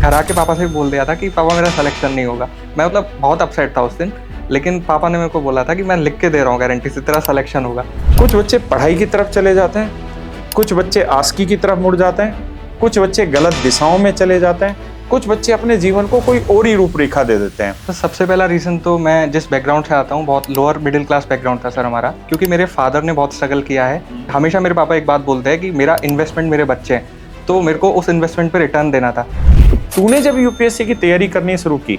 घर आके पापा से बोल दिया था कि पापा मेरा सिलेक्शन नहीं होगा। मैं मतलब बहुत अपसेट था उस दिन, लेकिन पापा ने मेरे को बोला था कि मैं लिख के दे रहा हूँ गारंटी से तेरा सिलेक्शन होगा। कुछ बच्चे पढ़ाई की तरफ चले जाते हैं, कुछ बच्चे आस्की की तरफ मुड़ जाते हैं, कुछ बच्चे गलत दिशाओं में चले जाते हैं, कुछ बच्चे अपने जीवन को कोई और ही रूपरेखा दे देते हैं। तो सबसे पहला रीज़न तो मैं जिस बैकग्राउंड से आता हूँ बहुत लोअर मिडिल क्लास बैकग्राउंड था सर हमारा, क्योंकि मेरे फादर ने बहुत स्ट्रगल किया है। हमेशा मेरे पापा एक बात बोलते हैं कि मेरा इन्वेस्टमेंट मेरे बच्चे हैं, तो मेरे को उस इन्वेस्टमेंट पे रिटर्न देना था। तूने जब यूपीएससी की तैयारी करनी शुरू की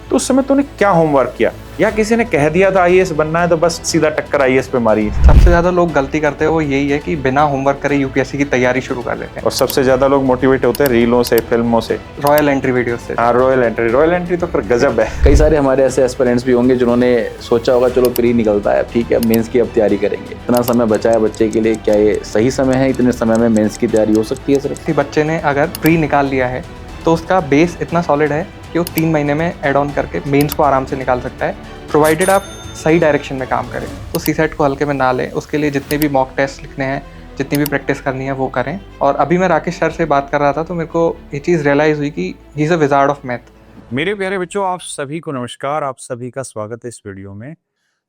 तो उस समय तूने क्या होमवर्क किया, या किसी ने कह दिया था आईएएस बनना है तो बस सीधा टक्कर आईएएस पे मारी? सबसे ज़्यादा लोग गलती करते हैं वो यही है कि बिना होमवर्क करे यूपीएससी की तैयारी शुरू कर लेते हैं। और सबसे ज्यादा लोग मोटिवेट होते हैं रीलों से, फिल्मों से, रॉयल एंट्री वीडियो से। हाँ रॉयल एंट्री तो फिर गजब है। कई सारे हमारे ऐसे एस्पिरेंट्स भी होंगे जिन्होंने सोचा होगा चलो प्री निकलता है, ठीक है मेंस की अब तैयारी करेंगे। इतना समय बचा है बच्चे के लिए, क्या ये सही समय है? इतने समय में मेंस की तैयारी हो सकती है? सिर्फ किसी बच्चे ने अगर प्री निकाल लिया है तो उसका बेस इतना सॉलिड है कि वो 3 महीने में ऐड ऑन करके मेंस को आराम से निकाल सकता है, प्रोवाइडेड आप सही डायरेक्शन में काम करें। तो सीसेट को हल्के में ना लें, उसके लिए जितने भी मॉक टेस्ट लिखने हैं, जितनी भी प्रैक्टिस करनी है वो करें। और अभी मैं राकेश सर से बात कर रहा था तो मेरे को ये चीज़ रियलाइज़ हुई कि he is a wizard of math. मेरे प्यारे बच्चों, आप सभी को नमस्कार, आप सभी का स्वागत है इस वीडियो में।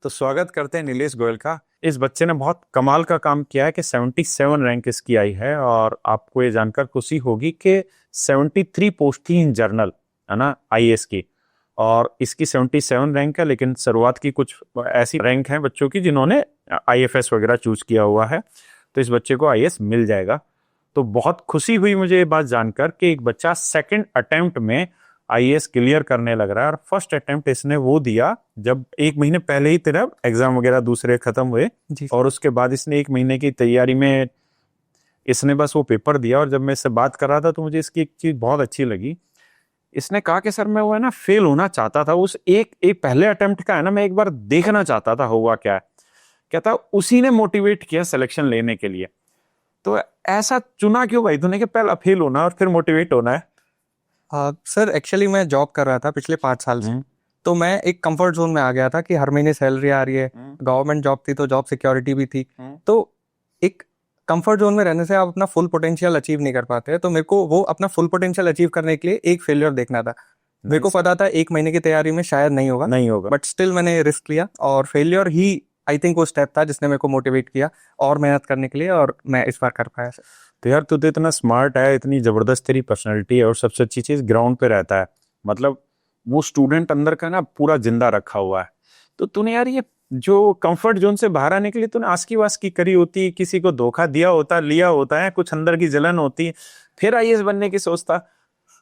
तो स्वागत करते हैं नीलेश गोयल का। इस बच्चे ने बहुत कमाल का काम किया है कि 77 रैंक इसकी आई है, और आपको ये जानकर खुशी होगी कि 73 पोस्ट थी इन जर्नल, है ना, आईएएस की, और इसकी 77 रैंक है। लेकिन शुरुआत की कुछ ऐसी रैंक हैं बच्चों की जिन्होंने आईएफएस वगैरह चूज किया हुआ है, तो इस बच्चे को आईएएस मिल जाएगा। तो बहुत खुशी हुई मुझे ये बात जानकर कि एक बच्चा सेकंड अटेम्प्ट में आईएएस क्लियर करने लग रहा है। और फर्स्ट अटेम्प्ट इसने वो दिया जब 1 महीने पहले ही तेरा एग्जाम वगैरह दूसरे खत्म हुए, और उसके बाद इसने 1 महीने की तैयारी में इसने बस वो पेपर दिया। और जब मैं इससे बात कर रहा था तो मुझे इसकी एक चीज बहुत अच्छी लगी। इसने कहा कि सर मैं वो है ना फेल होना चाहता था, उस एक पहले अटेम्प्ट का है ना मैं एक बार देखना चाहता था हुआ क्या है। कहता उसी ने मोटिवेट किया सिलेक्शन लेने के लिए। तो ऐसा चुना क्यों भाई तूने कि पहला फेल होना और फिर मोटिवेट होना है? सर एक्चुअली मैं जॉब कर रहा था पिछले 5 साल से, तो मैं एक कंफर्ट जोन में आ गया था कि हर महीने सैलरी आ रही है, गवर्नमेंट जॉब थी तो जॉब सिक्योरिटी भी थी। तो एक कंफर्ट जोन में रहने से आप अपना फुल पोटेंशियल अचीव नहीं कर पाते। तो मेरे को वो अपना फुल पोटेंशियल अचीव करने के लिए एक फेलियर देखना था। मेरे को पता था 1 महीने की तैयारी में शायद नहीं होगा, बट स्टिल मैंने रिस्क लिया, और फेलियर ही आई थिंक वो स्टेप था जिसने मेरे को मोटिवेट किया और मेहनत करने के लिए, और मैं इस बार कर पाया। तो यार तू तो इतना स्मार्ट है, इतनी जबरदस्त तेरी पर्सनैलिटी है, और सबसे अच्छी चीज ग्राउंड पे रहता है, मतलब वो स्टूडेंट अंदर का ना पूरा जिंदा रखा हुआ है। तो तूने यार ये जो कंफर्ट जोन से बाहर आने के लिए तूने आस्की वास्की करी होती, किसी को धोखा दिया होता, लिया होता है, कुछ अंदर की जलन होती, फिर आईएएस बनने की सोचता।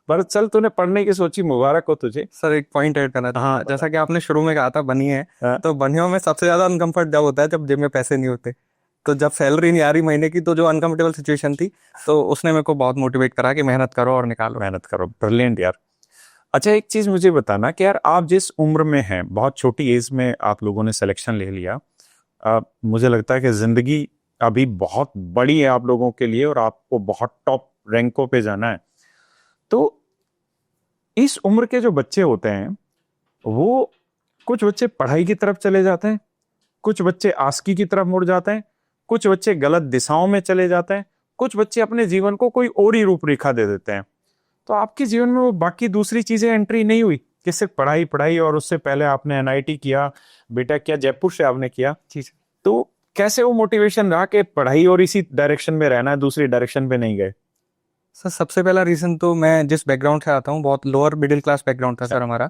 पर चल तूने पढ़ने की सोची, मुबारक हो तुझे। सर एक पॉइंट ऐड करना था। हाँ, जैसा कि आपने शुरू में कहा था बनी है, हाँ। तो बनियों में सबसे ज्यादा अनकंफर्ट जब होता है जब जेब में पैसे नहीं होते। तो जब सैलरी नहीं आ रही महीने की, तो जो अनकंफर्टेबल सिचुएशन थी, तो उसने मेरे को बहुत मोटिवेट करा कि मेहनत करो और निकालो। मेहनत करो, ब्रिलियंट यार। अच्छा एक चीज मुझे बताना कि यार आप जिस उम्र में हैं, बहुत छोटी एज में आप लोगों ने सिलेक्शन ले लिया, मुझे लगता है कि जिंदगी अभी बहुत बड़ी है आप लोगों के लिए, और आपको बहुत टॉप रैंकों पे जाना है। तो इस उम्र के जो बच्चे होते हैं वो, कुछ बच्चे पढ़ाई की तरफ चले जाते हैं, कुछ बच्चे आस्की की तरफ मुड़ जाते हैं, कुछ बच्चे गलत दिशाओं में चले जाते हैं, कुछ बच्चे अपने जीवन को कोई और ही रूपरेखा दे देते हैं। तो आपके जीवन में वो बाकी दूसरी चीजें एंट्री नहीं हुई कि सिर्फ पढ़ाई पढ़ाई, और उससे पहले आपने एनआईटी किया, बीटेक किया, जयपुर से आपने किया। तो कैसे वो मोटिवेशन रहा कि पढ़ाई और इसी डायरेक्शन में रहना है, दूसरी डायरेक्शन पे नहीं गए? सर सबसे पहला रीज़न तो मैं जिस बैकग्राउंड से आता हूँ बहुत लोअर मिडिल क्लास बैकग्राउंड था सर हमारा।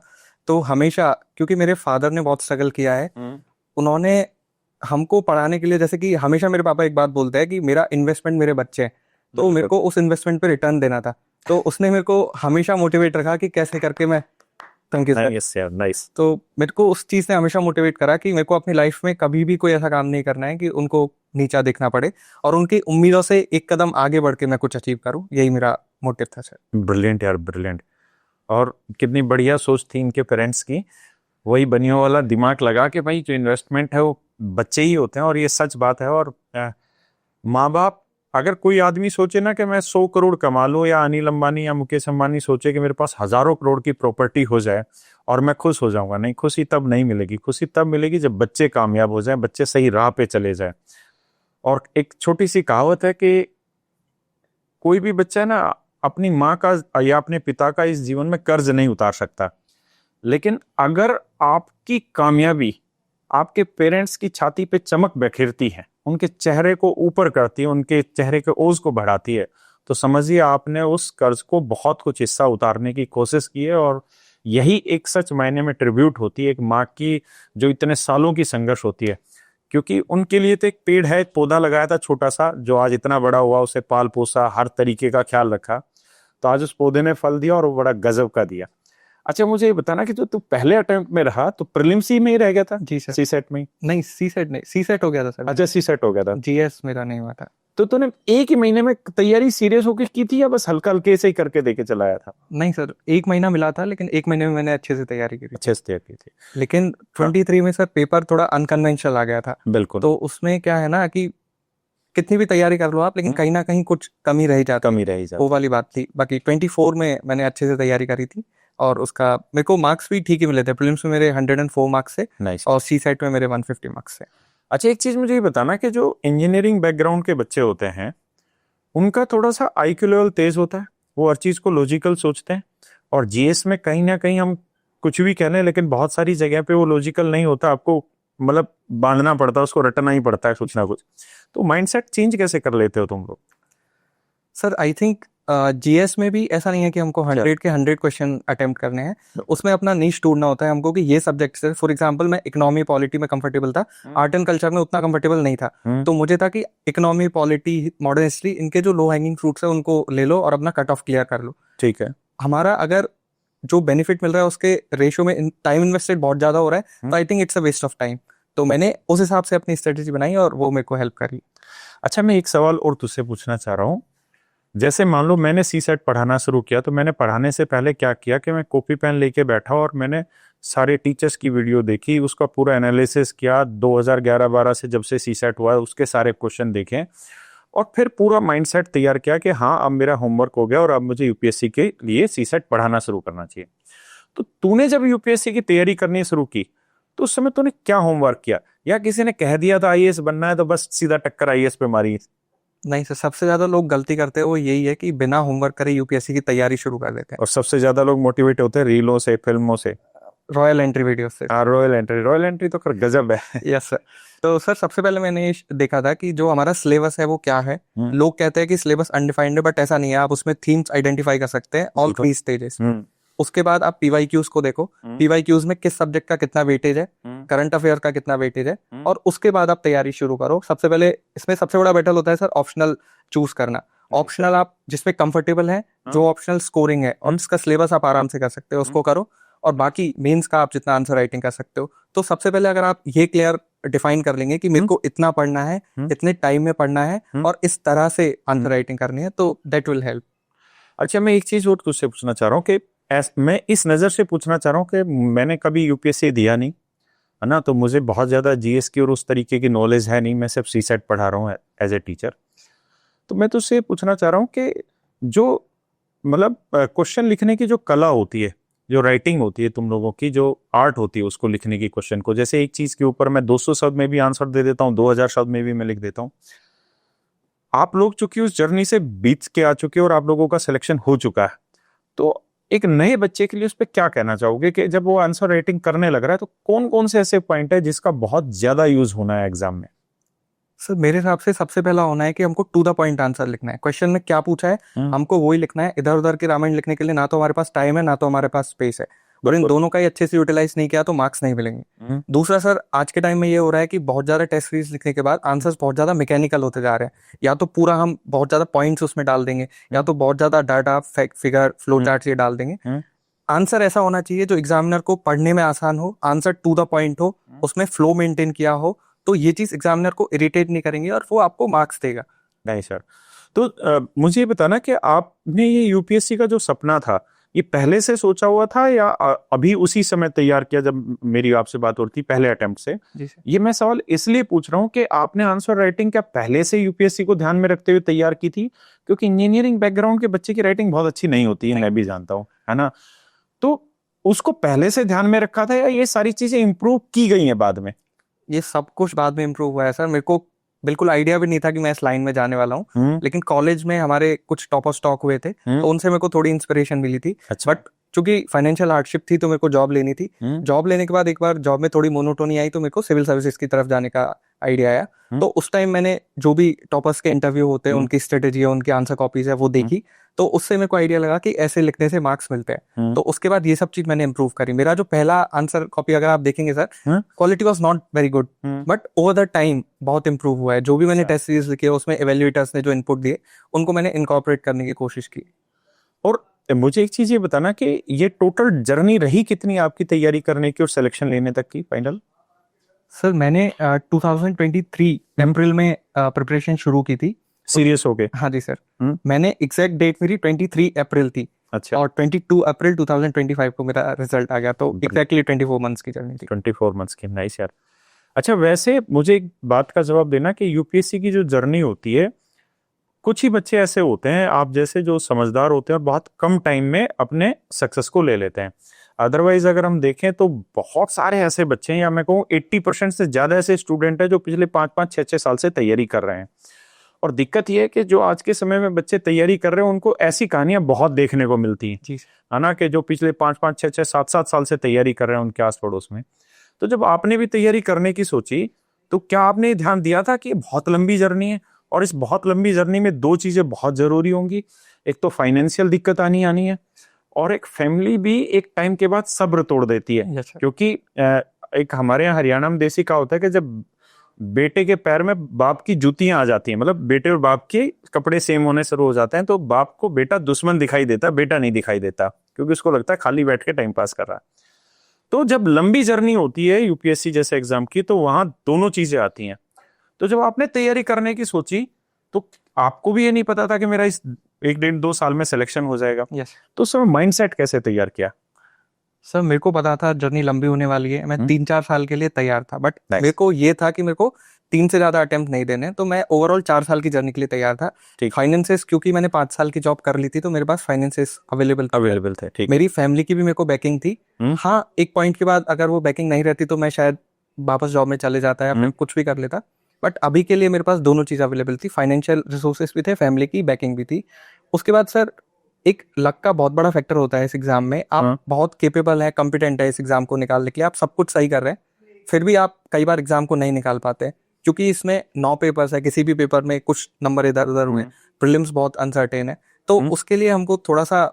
तो हमेशा, क्योंकि मेरे फादर ने बहुत स्ट्रगल किया है, उन्होंने हमको पढ़ाने के लिए, जैसे कि हमेशा मेरे पापा एक बात बोलते हैं कि मेरा इन्वेस्टमेंट मेरे बच्चे हैं, तो मेरे को उस इन्वेस्टमेंट पे रिटर्न देना था। तो उसने मेरे को हमेशा मोटिवेट रखा कि कैसे करके मैं, थैंक यू सर, नाइस। तो मेरे को उस चीज़ ने हमेशा मोटिवेट करा कि मेरे को अपनी लाइफ में कभी भी कोई ऐसा काम नहीं करना है कि उनको नीचा देखना पड़े, और उनकी उम्मीदों से एक कदम आगे बढ़ के मैं कुछ अचीव करूं। यही मेरा मोटिव था सर। ब्रिलियंट यार, ब्रिलियंट। और कितनी बढ़िया सोच थी इनके पेरेंट्स की, वही बनियों वाला दिमाग लगा के भाई जो इन्वेस्टमेंट है वो बच्चे ही होते हैं, और ये सच बात है। और माँ बाप, अगर कोई आदमी सोचे ना कि मैं 100 करोड़ कमा लूं, या अनिल अंबानी या मुकेश अंबानी सोचे कि मेरे पास हजारों करोड़ की प्रॉपर्टी हो जाए और मैं खुश हो जाऊंगा, नहीं, खुशी तब नहीं मिलेगी। खुशी तब मिलेगी जब बच्चे कामयाब हो जाए, बच्चे सही राह पे चले जाए। और एक छोटी सी कहावत है कि कोई भी बच्चा है ना अपनी माँ का या अपने पिता का इस जीवन में कर्ज नहीं उतार सकता, लेकिन अगर आपकी कामयाबी आपके पेरेंट्स की छाती पे चमक बिखेरती है, उनके चेहरे को ऊपर करती है, उनके चेहरे के ओज को बढ़ाती है, तो समझिए आपने उस कर्ज को बहुत कुछ हिस्सा उतारने की कोशिश की है। और यही एक सच मायने में ट्रिब्यूट होती है एक माँ की, जो इतने सालों की संघर्ष होती है। क्योंकि उनके लिए तो एक पेड़ है, एक पौधा लगाया था छोटा सा, जो आज इतना बड़ा हुआ, उसे पाल पोसा, हर तरीके का ख्याल रखा, तो आज उस पौधे ने फल दिया और वो बड़ा गजब का दिया। अच्छा, मुझे ये बताना कि जो तू पहले अटेम्प्ट में रहा तो प्रीलिम्स ही में ही रह गया था? जी सर। सी सेट में? नहीं, सी सेट नहीं, सी सेट हो गया था सर। अच्छा, सी सेट हो गया था। जीएस मेरा नहीं हुआ था। तो तूने एक ही महीने में तैयारी सीरियस होकर की थी या बस हल्का हल्के से ही करके देके चला आया था? नहीं सर, 1 महीना मिला था, लेकिन 1 महीने में मैंने अच्छे से तैयारी की थी। अच्छे से तैयार की थी। लेकिन 23 में सर पेपर थोड़ा अनकन्वेंशनल आ गया था। बिल्कुल। तो उसमें क्या है ना कि कितनी भी तैयारी कर लो आप, लेकिन कहीं ना कहीं कुछ कमी रह जाती, कमी रही जाती, वो वाली बात थी। बाकी 24 में मैंने अच्छे से तैयारी करी थी और उसका मेरे को मार्क्स भी ठीक ही मिले थे। प्रीलिम्स में मेरे 104 मार्क्स से नाइस। और सी सेट में मेरे 150 मार्क्स से। अच्छा, एक चीज मुझे ये बताना कि जो इंजीनियरिंग बैकग्राउंड के बच्चे होते हैं उनका थोड़ा सा आईक्यू लेवल तेज होता है, वो हर चीज को लॉजिकल सोचते हैं, और जीएस में कहीं ना कहीं हम कुछ भी कह लें, लेकिन बहुत सारी जगह पे वो लॉजिकल नहीं होता, आपको मतलब बांधना पड़ता है, उसको रटना ही पड़ता है कुछ ना कुछ। तो माइंडसेट चेंज कैसे कर लेते हो तुम लोग? सर आई थिंक जीएस में भी ऐसा नहीं है कि हमको 100 के 100 क्वेश्चन अटेम्प्ट करने हैं। उसमें अपना नीश ढूंढना होता है हमको कि ये सब्जेक्ट से, फॉर एग्जांपल मैं इकोनॉमी पॉलिटी में कंफर्टेबल था, आर्ट एंड कल्चर में उतना कंफर्टेबल नहीं था। तो मुझे था कि इकोनॉमी, पॉलिटी, मॉडर्न हिस्ट्री, इनके जो लो हैंगिंग फ्रूट्स है उनको ले लो और अपना कट ऑफ क्लियर कर लो। ठीक है। हमारा अगर जो बेनिफिट मिल रहा है उसके रेशियो में टाइम इन्वेस्टेड बहुत ज्यादा हो रहा है, तो I think it's a waste of time. तो मैंने उस हिसाब से अपनी स्ट्रेटेजी बनाई और वो मेरे को हेल्प करी। अच्छा, मैं एक सवाल और तुझसे पूछना चाह रहा हूँ। जैसे मान लो मैंने सी सेट पढ़ाना शुरू किया, तो मैंने पढ़ाने से पहले क्या किया कि मैं कॉपी पेन लेके बैठा और मैंने सारे टीचर्स की वीडियो देखी, उसका पूरा एनालिसिस किया। 2011-12 से जब से सी सेट हुआ उसके सारे क्वेश्चन देखे और फिर पूरा माइंडसेट तैयार किया कि हाँ, अब मेरा होमवर्क हो गया और अब मुझे यूपीएससी के लिए सी सेट पढ़ाना शुरू करना चाहिए। तो तूने जब यूपीएससी की तैयारी करनी शुरू की तो उस समय तूने क्या होमवर्क किया, या किसी ने कह दिया था आईएएस बनना है तो बस सीधा टक्कर आईएएस पे मारी? नहीं सर, सबसे ज्यादा लोग गलती करते हैं वो यही है कि बिना होमवर्क करे यूपीएससी की तैयारी शुरू कर देते हैं। और सबसे ज्यादा लोग मोटिवेट होते हैं रीलों से, फिल्मों से, रॉयल एंट्री वीडियो से। हाँ, रॉयल एंट्री तो कर गजब है। Yes sir. तो सर सबसे पहले मैंने ये देखा था कि जो हमारा सिलेबस है वो क्या है। लोग कहते हैं कि सिलेबस अनडिफाइंड है, बट ऐसा नहीं है। आप उसमें थीम्स आइडेंटिफाई कर सकते हैं, ऑल 3 स्टेजेस। उसके बाद आप पीवाईक्यूज को देखो, पीवाईक्यूज में किस सब्जेक्ट का कितना वेटेज है, करंट अफेयर का कितना वेटेज है, और उसके बाद आप तैयारी शुरू करो। सबसे पहले इसमें सबसे बड़ा बैटल होता है सर ऑप्शनल चूज करना। ऑप्शनल आप जिसमें कंफर्टेबल है, जो ऑप्शनल स्कोरिंग है और जिसका सिलेबस आप आराम से कर सकते हो उसको करो, और बाकी मेंस का आप जितना आंसर राइटिंग कर सकते हो। तो सबसे पहले अगर आप ये क्लियर डिफाइन कर लेंगे कि मेरे को इतना पढ़ना है, इतने टाइम में पढ़ना है और इस तरह से आंसर राइटिंग करनी है, तो दैट विल हेल्प। अच्छा, मैं एक चीज और तुझसे पूछना चाह रहा हूँ कि मैं इस नजर से पूछना चाह रहा हूँ कि मैंने कभी यूपीएससी दिया नहीं है ना, तो मुझे बहुत ज्यादा जीएस की और उस तरीके की नॉलेज है नहीं, मैं सिर्फ सी सेट पढ़ा रहा हूँ एज ए टीचर। तो मैं तुझसे पूछना चाह रहा हूँ कि जो मतलब क्वेश्चन लिखने की जो कला होती है, जो राइटिंग होती है तुम लोगों की, जो आर्ट होती है उसको लिखने की, क्वेश्चन को, जैसे एक चीज के ऊपर मैं 200 शब्द में भी आंसर दे देता हूँ, 2000 शब्द में भी मैं लिख देता हूँ। आप लोग चूंकि उस जर्नी से बीत के आ चुके और आप लोगों का सिलेक्शन हो चुका है, तो एक नए बच्चे के लिए उस पर क्या कहना चाहोगे कि जब वो आंसर राइटिंग करने लग रहा है तो कौन कौन से ऐसे पॉइंट है जिसका बहुत ज्यादा यूज होना है एग्जाम में? सर मेरे हिसाब से सबसे पहला होना है कि हमको टू द पॉइंट आंसर लिखना है। क्वेश्चन में क्या पूछा है हमको वही लिखना है। इधर उधर के रामायण लिखने के लिए ना तो हमारे पास टाइम है, ना तो हमारे पास स्पेस है, और इन दोनों का ही अच्छे से यूटिलाइज नहीं किया तो मार्क्स नहीं मिलेंगे। दूसरा सर, आज के टाइम में ये हो रहा है कि बहुत ज्यादा टेस्ट सीरीज लिखने के बाद आंसर्स बहुत ज्यादा मैकेनिकल होते जा रहे हैं। या तो पूरा हम बहुत ज्यादा पॉइंट्स उसमें डाल देंगे, या तो बहुत ज्यादा डाटा, फिगर, फ्लो चार्ट ये डाल देंगे। आंसर ऐसा होना चाहिए जो एग्जामिनर को पढ़ने में आसान हो, आंसर टू द पॉइंट हो, उसमें फ्लो मेंटेन किया हो, तो ये चीज एग्जामिनर को इरिटेट नहीं करेंगे और वो आपको मार्क्स देगा। नहीं सर, तो मुझे ये बताना कि आपने ये यूपीएससी का जो सपना था, ये पहले से सोचा हुआ था या अभी उसी समय तैयार किया जब मेरी आपसे बात हो रही थी पहले अटेम्प्ट से? ये मैं सवाल इसलिए पूछ रहा हूँ कि आपने आंसर राइटिंग क्या पहले से यूपीएससी को ध्यान में रखते हुए तैयार की थी? क्योंकि इंजीनियरिंग बैकग्राउंड के बच्चे की राइटिंग बहुत अच्छी नहीं होती है, मैं भी जानता हूँ, है ना? तो उसको पहले से ध्यान में रखा था या ये सारी चीजें इंप्रूव की गई हैं बाद में? ये सब कुछ बाद में इम्प्रूव हुआ है सर। मेरे को बिल्कुल आइडिया भी नहीं था कि मैं इस लाइन में जाने वाला हूँ, लेकिन कॉलेज में हमारे कुछ टॉपर स्टॉक हुए थे, तो उनसे मेरे को थोड़ी इंस्पिरेशन मिली थी। अच्छा। बट चूंकि फाइनेंशियल हार्डशिप थी तो मेरे को जॉब लेनी थी। जॉब लेने के बाद एक बार जॉब में थोड़ी मोनोटोनी आई, तो मेरे को सिविल सर्विसेज की तरफ जाने का आइडिया आया। तो उस टाइम मैंने जो भी टॉपर्स के इंटरव्यू होते हैं, उनकी स्ट्रेटेजी है, उनकी आंसर कॉपीज है, वो देखी। तो उससे मेरे को आइडिया लगा कि ऐसे लिखने से मार्क्स मिलते हैं। तो उसके बाद ये सब चीज मैंने इंप्रूव करी। मेरा जो पहला आंसर कॉपी अगर आप देखेंगे sir, quality was not very good, but over the time बहुत इंप्रूव हुआ है। जो भी मैंने टेस्ट सीरीज लिखे, उसमें एवेल्युएटर्स ने जो इनपुट दिए, उनको मैंने इनकॉर्पोरेट करने की कोशिश की। और मुझे एक चीज ये बताना कि ये टोटल जर्नी रही कितनी आपकी तैयारी करने की और सिलेक्शन लेने तक की फाइनल? सर मैंने 2023 अप्रैल में प्रिपरेशन शुरू की थी। सीरियस हो गए? हाँ जी सर। मैंने एग्जैक्ट डेट मेरी 23 अप्रैल थी। अच्छा। और 22 अप्रैल 2025 को मेरा रिजल्ट आ गया। तो एग्जैक्टली 24 मंथ्स की जर्नी थी। 24 मंथ्स की, नाइस यार। अच्छा, वैसे मुझे एक बात का जवाब देना कि यूपीएससी की जो जर्नी होती है, कुछ ही बच्चे ऐसे होते हैं आप जैसे जो समझदार होते हैं और बहुत कम टाइम में अपने सक्सेस को ले लेते हैं। अदरवाइज अगर हम देखें तो बहुत सारे ऐसे बच्चे हैं, या मैं कहूँ 80% से ज्यादा ऐसे स्टूडेंट हैं जो पिछले 5-5, 6-6 साल से तैयारी कर रहे हैं। और दिक्कत यह है कि जो आज के समय में बच्चे तैयारी कर रहे हैं, उनको ऐसी कहानियां बहुत देखने को मिलती हैं, है ना, कि जो पिछले 5-5, 6-6, 7-7 साल से तैयारी कर रहे हैं उनके आस पड़ोस में। तो जब आपने भी तैयारी करने की सोची, तो क्या आपने ध्यान दिया था कि बहुत लंबी जर्नी है, और इस बहुत लंबी जर्नी में दो चीजें बहुत जरूरी होंगी? एक तो फाइनेंशियल दिक्कत आनी है, और एक फैमिली भी एक टाइम के बाद सब्र तोड़ देती है। क्योंकि एक हमारे यहाँ हरियाणा में देसी कहावत है कि जब बेटे के पैर में बाप की जूतियां आ जाती हैं, मतलब बेटे और बाप के कपड़े सेम होने शुरू हो जाते हैं, तो बाप को बेटा दुश्मन दिखाई देता, बेटा नहीं दिखाई देता, क्योंकि उसको लगता है खाली बैठ के टाइम पास कर रहा है। तो जब लंबी जर्नी होती है यूपीएससी जैसे एग्जाम की, तो वहां दोनों चीजें आती हैं। तो जब आपने तैयारी करने की सोची, तो आपको भी ये नहीं पता था कि मेरा इस 1-1.5-2 साल में सिलेक्शन हो जाएगा। तो उस समय माइंडसेट कैसे तैयार किया? सर मेरे को पता था जर्नी लंबी होने वाली है। मैं 3-4 साल के लिए तैयार था, बट मेरे को ये था कि मेरे को 3 से ज्यादा अटेम्प्ट नहीं देने। तो मैं ओवरऑल 4 साल की जर्नी के लिए तैयार था। फाइनेंसेस, क्योंकि मैंने 5 साल की जॉब कर ली थी, तो मेरे पास फाइनेंसेस अवेलेबल थे। ठीक। मेरी फैमिली की भी मेरे को बैकिंग थी। हाँ, एक पॉइंट के बाद अगर वो बैकिंग नहीं रहती तो मैं शायद वापस जॉब में चले जाता या फिर कुछ भी कर लेता। बट अभी के लिए मेरे पास दोनों चीज अवेलेबल थी, फाइनेंशियल रिसोर्सेस भी थे, फैमिली की बैकिंग भी थी। उसके बाद सर एक लक का बहुत बड़ा फैक्टर होता है इस एग्जाम में। आप बहुत केपेबल हैं, कॉम्पिटेंट है इस एग्जाम को निकालने के लिए, आप सब कुछ सही कर रहे हैं, फिर भी आप कई बार एग्जाम को नहीं निकाल पाते, क्योंकि इसमें 9 पेपर्स है। किसी भी पेपर में कुछ नंबर इधर उधर हुए, प्रीलिम्स बहुत अनसर्टेन है, तो उसके लिए हमको थोड़ा सा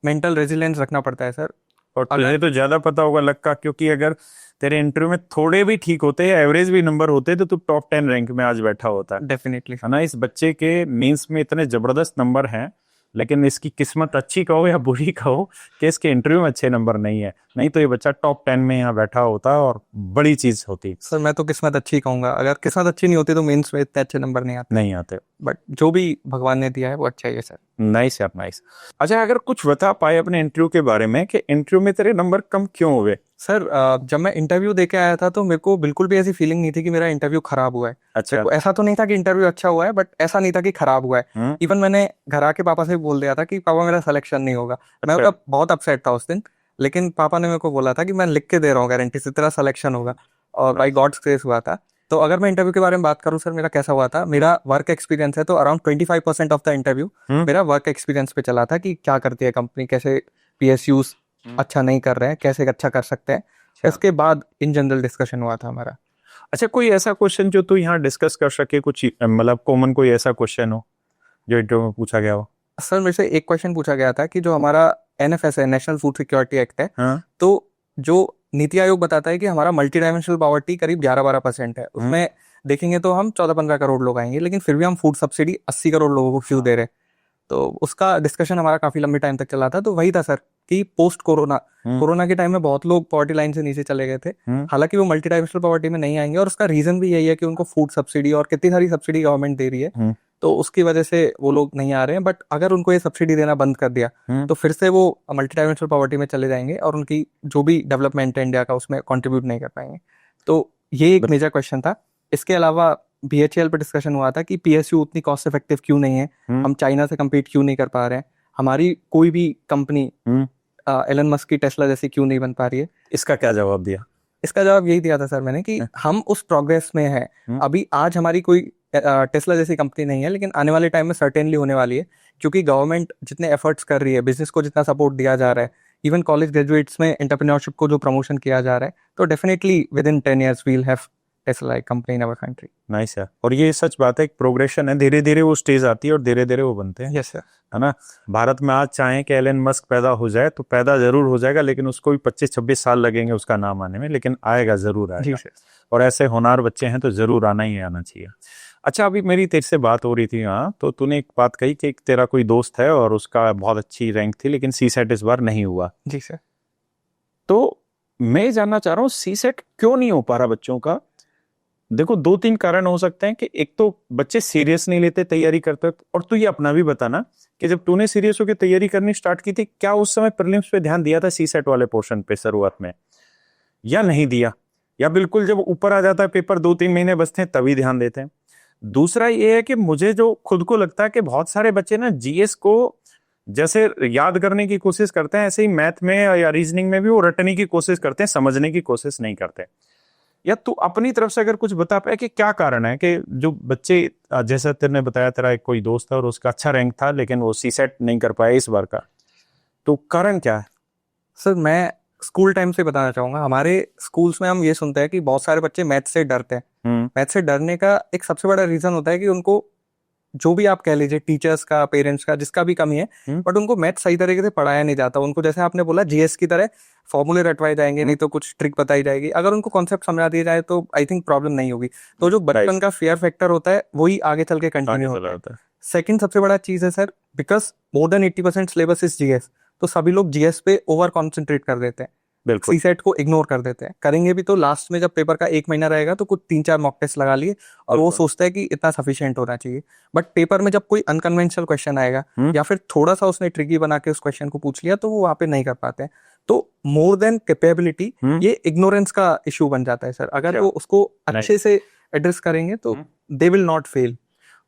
मेंटल रेजिलियंस रखना पड़ता है सर। और तुझे तो ज्यादा पता होगा लक का, क्योंकि अगर तेरे इंटरव्यू में थोड़े भी ठीक होते या एवरेज भी नंबर होते तो तू टॉप 10 रैंक में आज बैठा होता। डेफिनेटली है ना। इस बच्चे के मेंस में इतने जबरदस्त नंबर हैं, लेकिन इसकी किस्मत अच्छी कहो या बुरी कहो कि इसके इंटरव्यू में अच्छे नंबर नहीं है, नहीं तो ये बच्चा टॉप 10 में यहाँ बैठा होता और बड़ी चीज होती। सर मैं तो किस्मत अच्छी कहूंगा, अगर किस्मत अच्छी नहीं होती तो मेंस में इतने अच्छे नंबर नहीं आते। बट जो भी भगवान ने दिया है वो अच्छा ही है सर। नाइस यार, नाइस। अच्छा, अगर कुछ बता पाए अपने इंटरव्यू के बारे में कि इंटरव्यू में तेरे नंबर कम क्यों हुए? सर जब मैं इंटरव्यू देके आया था तो मेरे को बिल्कुल भी ऐसी फीलिंग नहीं थी कि मेरा इंटरव्यू खराब हुआ है। अच्छा। ऐसा तो नहीं था कि इंटरव्यू अच्छा हुआ है, बट ऐसा नहीं था कि खराब हुआ है। इवन मैंने घर आके पापा से बोल दिया था कि पापा मेरा सिलेक्शन नहीं होगा। मैं बहुत अपसेट था उस दिन, लेकिन पापा ने मेरे को बोला था कि मैं लिख के दे रहा हूँ गारंटी से तेरा सिलेक्शन होगा, और बाय गॉड्स ग्रेस हुआ था। तो अगर मैं इंटरव्यू के बारे में बात करूं सर, मेरा कैसा हुआ था, मेरा वर्क एक्सपीरियंस है तो अराउंड 25% ऑफ द इंटरव्यू मेरा वर्क एक्सपीरियंस पे चला था कि क्या करती है कंपनी, कैसे पीएसयूज अच्छा नहीं कर रहे हैं, कैसे अच्छा कर सकते हैं। इसके बाद इन जनरल डिस्कशन हुआ था हमारा। अच्छा, कोई ऐसा क्वेश्चन जो तू यहाँ डिस्कस कर सके, कुछ मतलब कॉमन कोई ऐसा क्वेश्चन हो जो इंटरव्यू में पूछा गया हो? सर मेरे से एक क्वेश्चन पूछा गया था कि जो हमारा NFS है, नेशनल फूड सिक्योरिटी एक्ट है, तो जो नीति आयोग बताता है कि हमारा मल्टी डायमेंशनल पॉवर्टी करीब 11-12% है, उसमें देखेंगे तो हम 14-15 करोड़ लोग आएंगे, लेकिन फिर भी हम फूड सब्सिडी 80 करोड़ लोगों को क्यों दे रहे हैं। तो उसका डिस्कशन हमारा काफी लंबे टाइम तक चला था। तो वही था सर कि पोस्ट कोरोना के टाइम में बहुत लोग पॉवर्टी लाइन से नीचे चले गए थे, हालांकि वो मल्टी डायमेंशनल पॉवर्टी में नहीं आएंगे, और उसका रीजन भी यही है कि उनको फूड सब्सिडी और कितनी सारी सब्सिडी गवर्नमेंट दे रही है, तो उसकी वजह से वो लोग नहीं आ रहे हैं। बट अगर उनको ये सब्सिडी देना बंद कर दिया तो फिर से वो मल्टी डायमेंशनल पॉवर्टी में चले जाएंगे और उनकी जो भी डेवलपमेंट है इंडिया का उसमें कंट्रीब्यूट नहीं कर पाएंगे। तो ये एक मेजर क्वेश्चन था। इसके अलावा BHEL पे डिस्कशन हुआ था कि PSU उतनी कॉस्ट इफेक्टिव क्यों नहीं है, हम चाइना से कम्पीट क्यों नहीं कर पा रहे हैं, हमारी कोई भी कंपनी एलन मस्क की टेस्ला जैसी क्यों नहीं बन पा रही है। इसका क्या जवाब दिया? इसका जवाब यही दिया था सर मैंने कि हम उस प्रोग्रेस में हैं। अभी आज हमारी कोई टेस्ला जैसी कंपनी नहीं है, लेकिन आने वाले टाइम में सर्टेनली होने वाली है, क्योंकि गवर्नमेंट जितने एफर्ट्स कर रही है, बिजनेस को जितना सपोर्ट दिया जा रहा है, इवन कॉलेज ग्रेजुएट्स में एंटरप्रेन्योरशिप को जो प्रमोशन किया जा रहा है, तो definitely within 10 years we'll have Tesla company in our country. Nice है। और ये सच बात है, एक प्रोग्रेशन है, धीरे धीरे वो स्टेज आती है और धीरे धीरे वो बनते हैं। Yes sir. है ना। भारत में आज चाहें कि एलन मस्क पैदा हो जाए तो पैदा जरूर हो जाएगा, लेकिन उसको भी 25-26 साल लगेंगे उसका नाम आने में, लेकिन आएगा जरूर जी आएगा। सर। और ऐसे होनहार बच्चे हैं तो जरूर आना ही आना चाहिए। अच्छा, अभी मेरी तेरे से बात हो रही थी, हाँ, तो तूने एक बात कही कि एक तेरा कोई दोस्त है और उसका बहुत अच्छी रैंक थी, लेकिन सीसेट इस बार नहीं हुआ। जी सर। तो मैं जानना चाह रहा हूँ सीसेट क्यों नहीं हो पा रहा बच्चों का। देखो, 2-3 कारण हो सकते हैं कि एक तो बच्चे सीरियस नहीं लेते तैयारी करते वक्त, और तू ये अपना भी बताना कि जब तूने सीरियस होकर तैयारी करनी स्टार्ट की थी, क्या उस समय प्रीलिम्स पे ध्यान दिया था सीसेट वाले पोर्शन पे शुरुआत में, या नहीं दिया, या बिल्कुल जब ऊपर आ जाता है पेपर 2-3 महीने बचते हैं तभी ध्यान देते हैं। दूसरा ये है कि मुझे जो खुद को लगता है कि बहुत सारे बच्चे ना जीएस को जैसे याद करने की कोशिश करते हैं, ऐसे ही मैथ में या रीजनिंग में भी वो रटने की कोशिश करते हैं, समझने की कोशिश नहीं करते। या तू अपनी तरफ से अगर कुछ बता पाए कि क्या कारण है कि जो बच्चे, जैसा तेरे ने बताया तेरा एक कोई दोस्त है और उसका अच्छा रैंक था लेकिन वो सीसेट नहीं कर पाया इस बार का, तो कारण क्या है? सर मैं स्कूल टाइम से बताना चाहूंगा, हमारे स्कूल्स में हम ये सुनते हैं कि बहुत सारे बच्चे मैथ से डरते हैं। मैथ से डरने का एक सबसे बड़ा रीजन होता है कि उनको, जो भी आप कह लीजिए, टीचर्स का, पेरेंट्स का, जिसका भी कमी है, बट उनको मैथ सही तरीके से पढ़ाया नहीं जाता। उनको जैसे आपने बोला जीएस की तरह फॉर्मूले रटवाए जाएंगे, नहीं तो कुछ ट्रिक बताई जाएगी। अगर उनको कॉन्सेप्ट समझा दिया जाए तो आई थिंक प्रॉब्लम नहीं होगी। तो जो बचपन का फियर फैक्टर होता है वही आगे चल के कंटिन्यू होता है। सेकंड सबसे बड़ा चीज है sir, because more than 80% syllabus is GS, तो सभी लोग जीएस पे ओवर कॉन्सेंट्रेट कर देते हैं, बिल्कुल सीसेट को इग्नोर कर देते हैं। करेंगे भी तो लास्ट में जब पेपर का 1 महीना रहेगा तो कुछ 3-4 मॉक टेस्ट लगा लिए और वो सोचता है कि इतना सफिशिएंट होना चाहिए। बट पेपर में जब कोई अनकन्वेंशनल क्वेश्चन आएगा या फिर थोड़ा सा उसने ट्रिकी बना के उस क्वेश्चन को पूछ लिया तो वो वहां पे नहीं कर पाते हैं। तो मोर देन कैपेबिलिटी ये इग्नोरेंस का इश्यू बन जाता है सर। अगर वो उसको अच्छे से एड्रेस करेंगे तो दे विल नॉट फेल।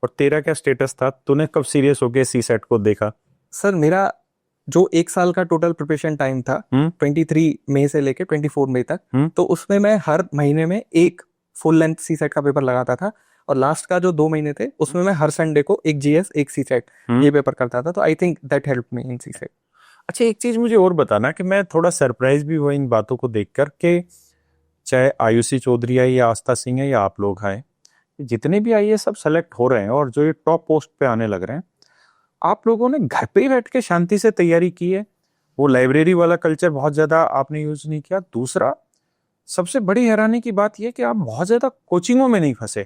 और तेरा क्या स्टेटस था, तूने कब सीरियस होके सीसेट को देखा? सर मेरा जो 1 साल का टोटल प्रिपरेशन टाइम था 23 मई से लेके 24 मई तक, तो उसमें मैं हर महीने में एक फुल लेंथ सीसेट का पेपर लगाता था, और लास्ट का जो 2 महीने थे उसमें मैं हर संडे को एक जीएस एक सीसेट ये पेपर करता था। तो I think that help me in CSAT. अच्छा, एक चीज मुझे और बताना कि मैं थोड़ा सरप्राइज भी हुआ इन बातों को देखकर कि चाहे आयुषी चौधरी है या आस्था सिंह है या आप लोग हैं, जितने भी आईएएस सब सेलेक्ट हो रहे हैं और जो ये टॉप पोस्ट पे आने लग रहे हैं, आप लोगों ने घर पे ही बैठ के शांति से तैयारी की है। वो लाइब्रेरी वाला कल्चर बहुत ज्यादा आपने यूज नहीं किया। दूसरा सबसे बड़ी हैरानी की बात यह कि आप बहुत ज्यादा कोचिंगों में नहीं फंसे,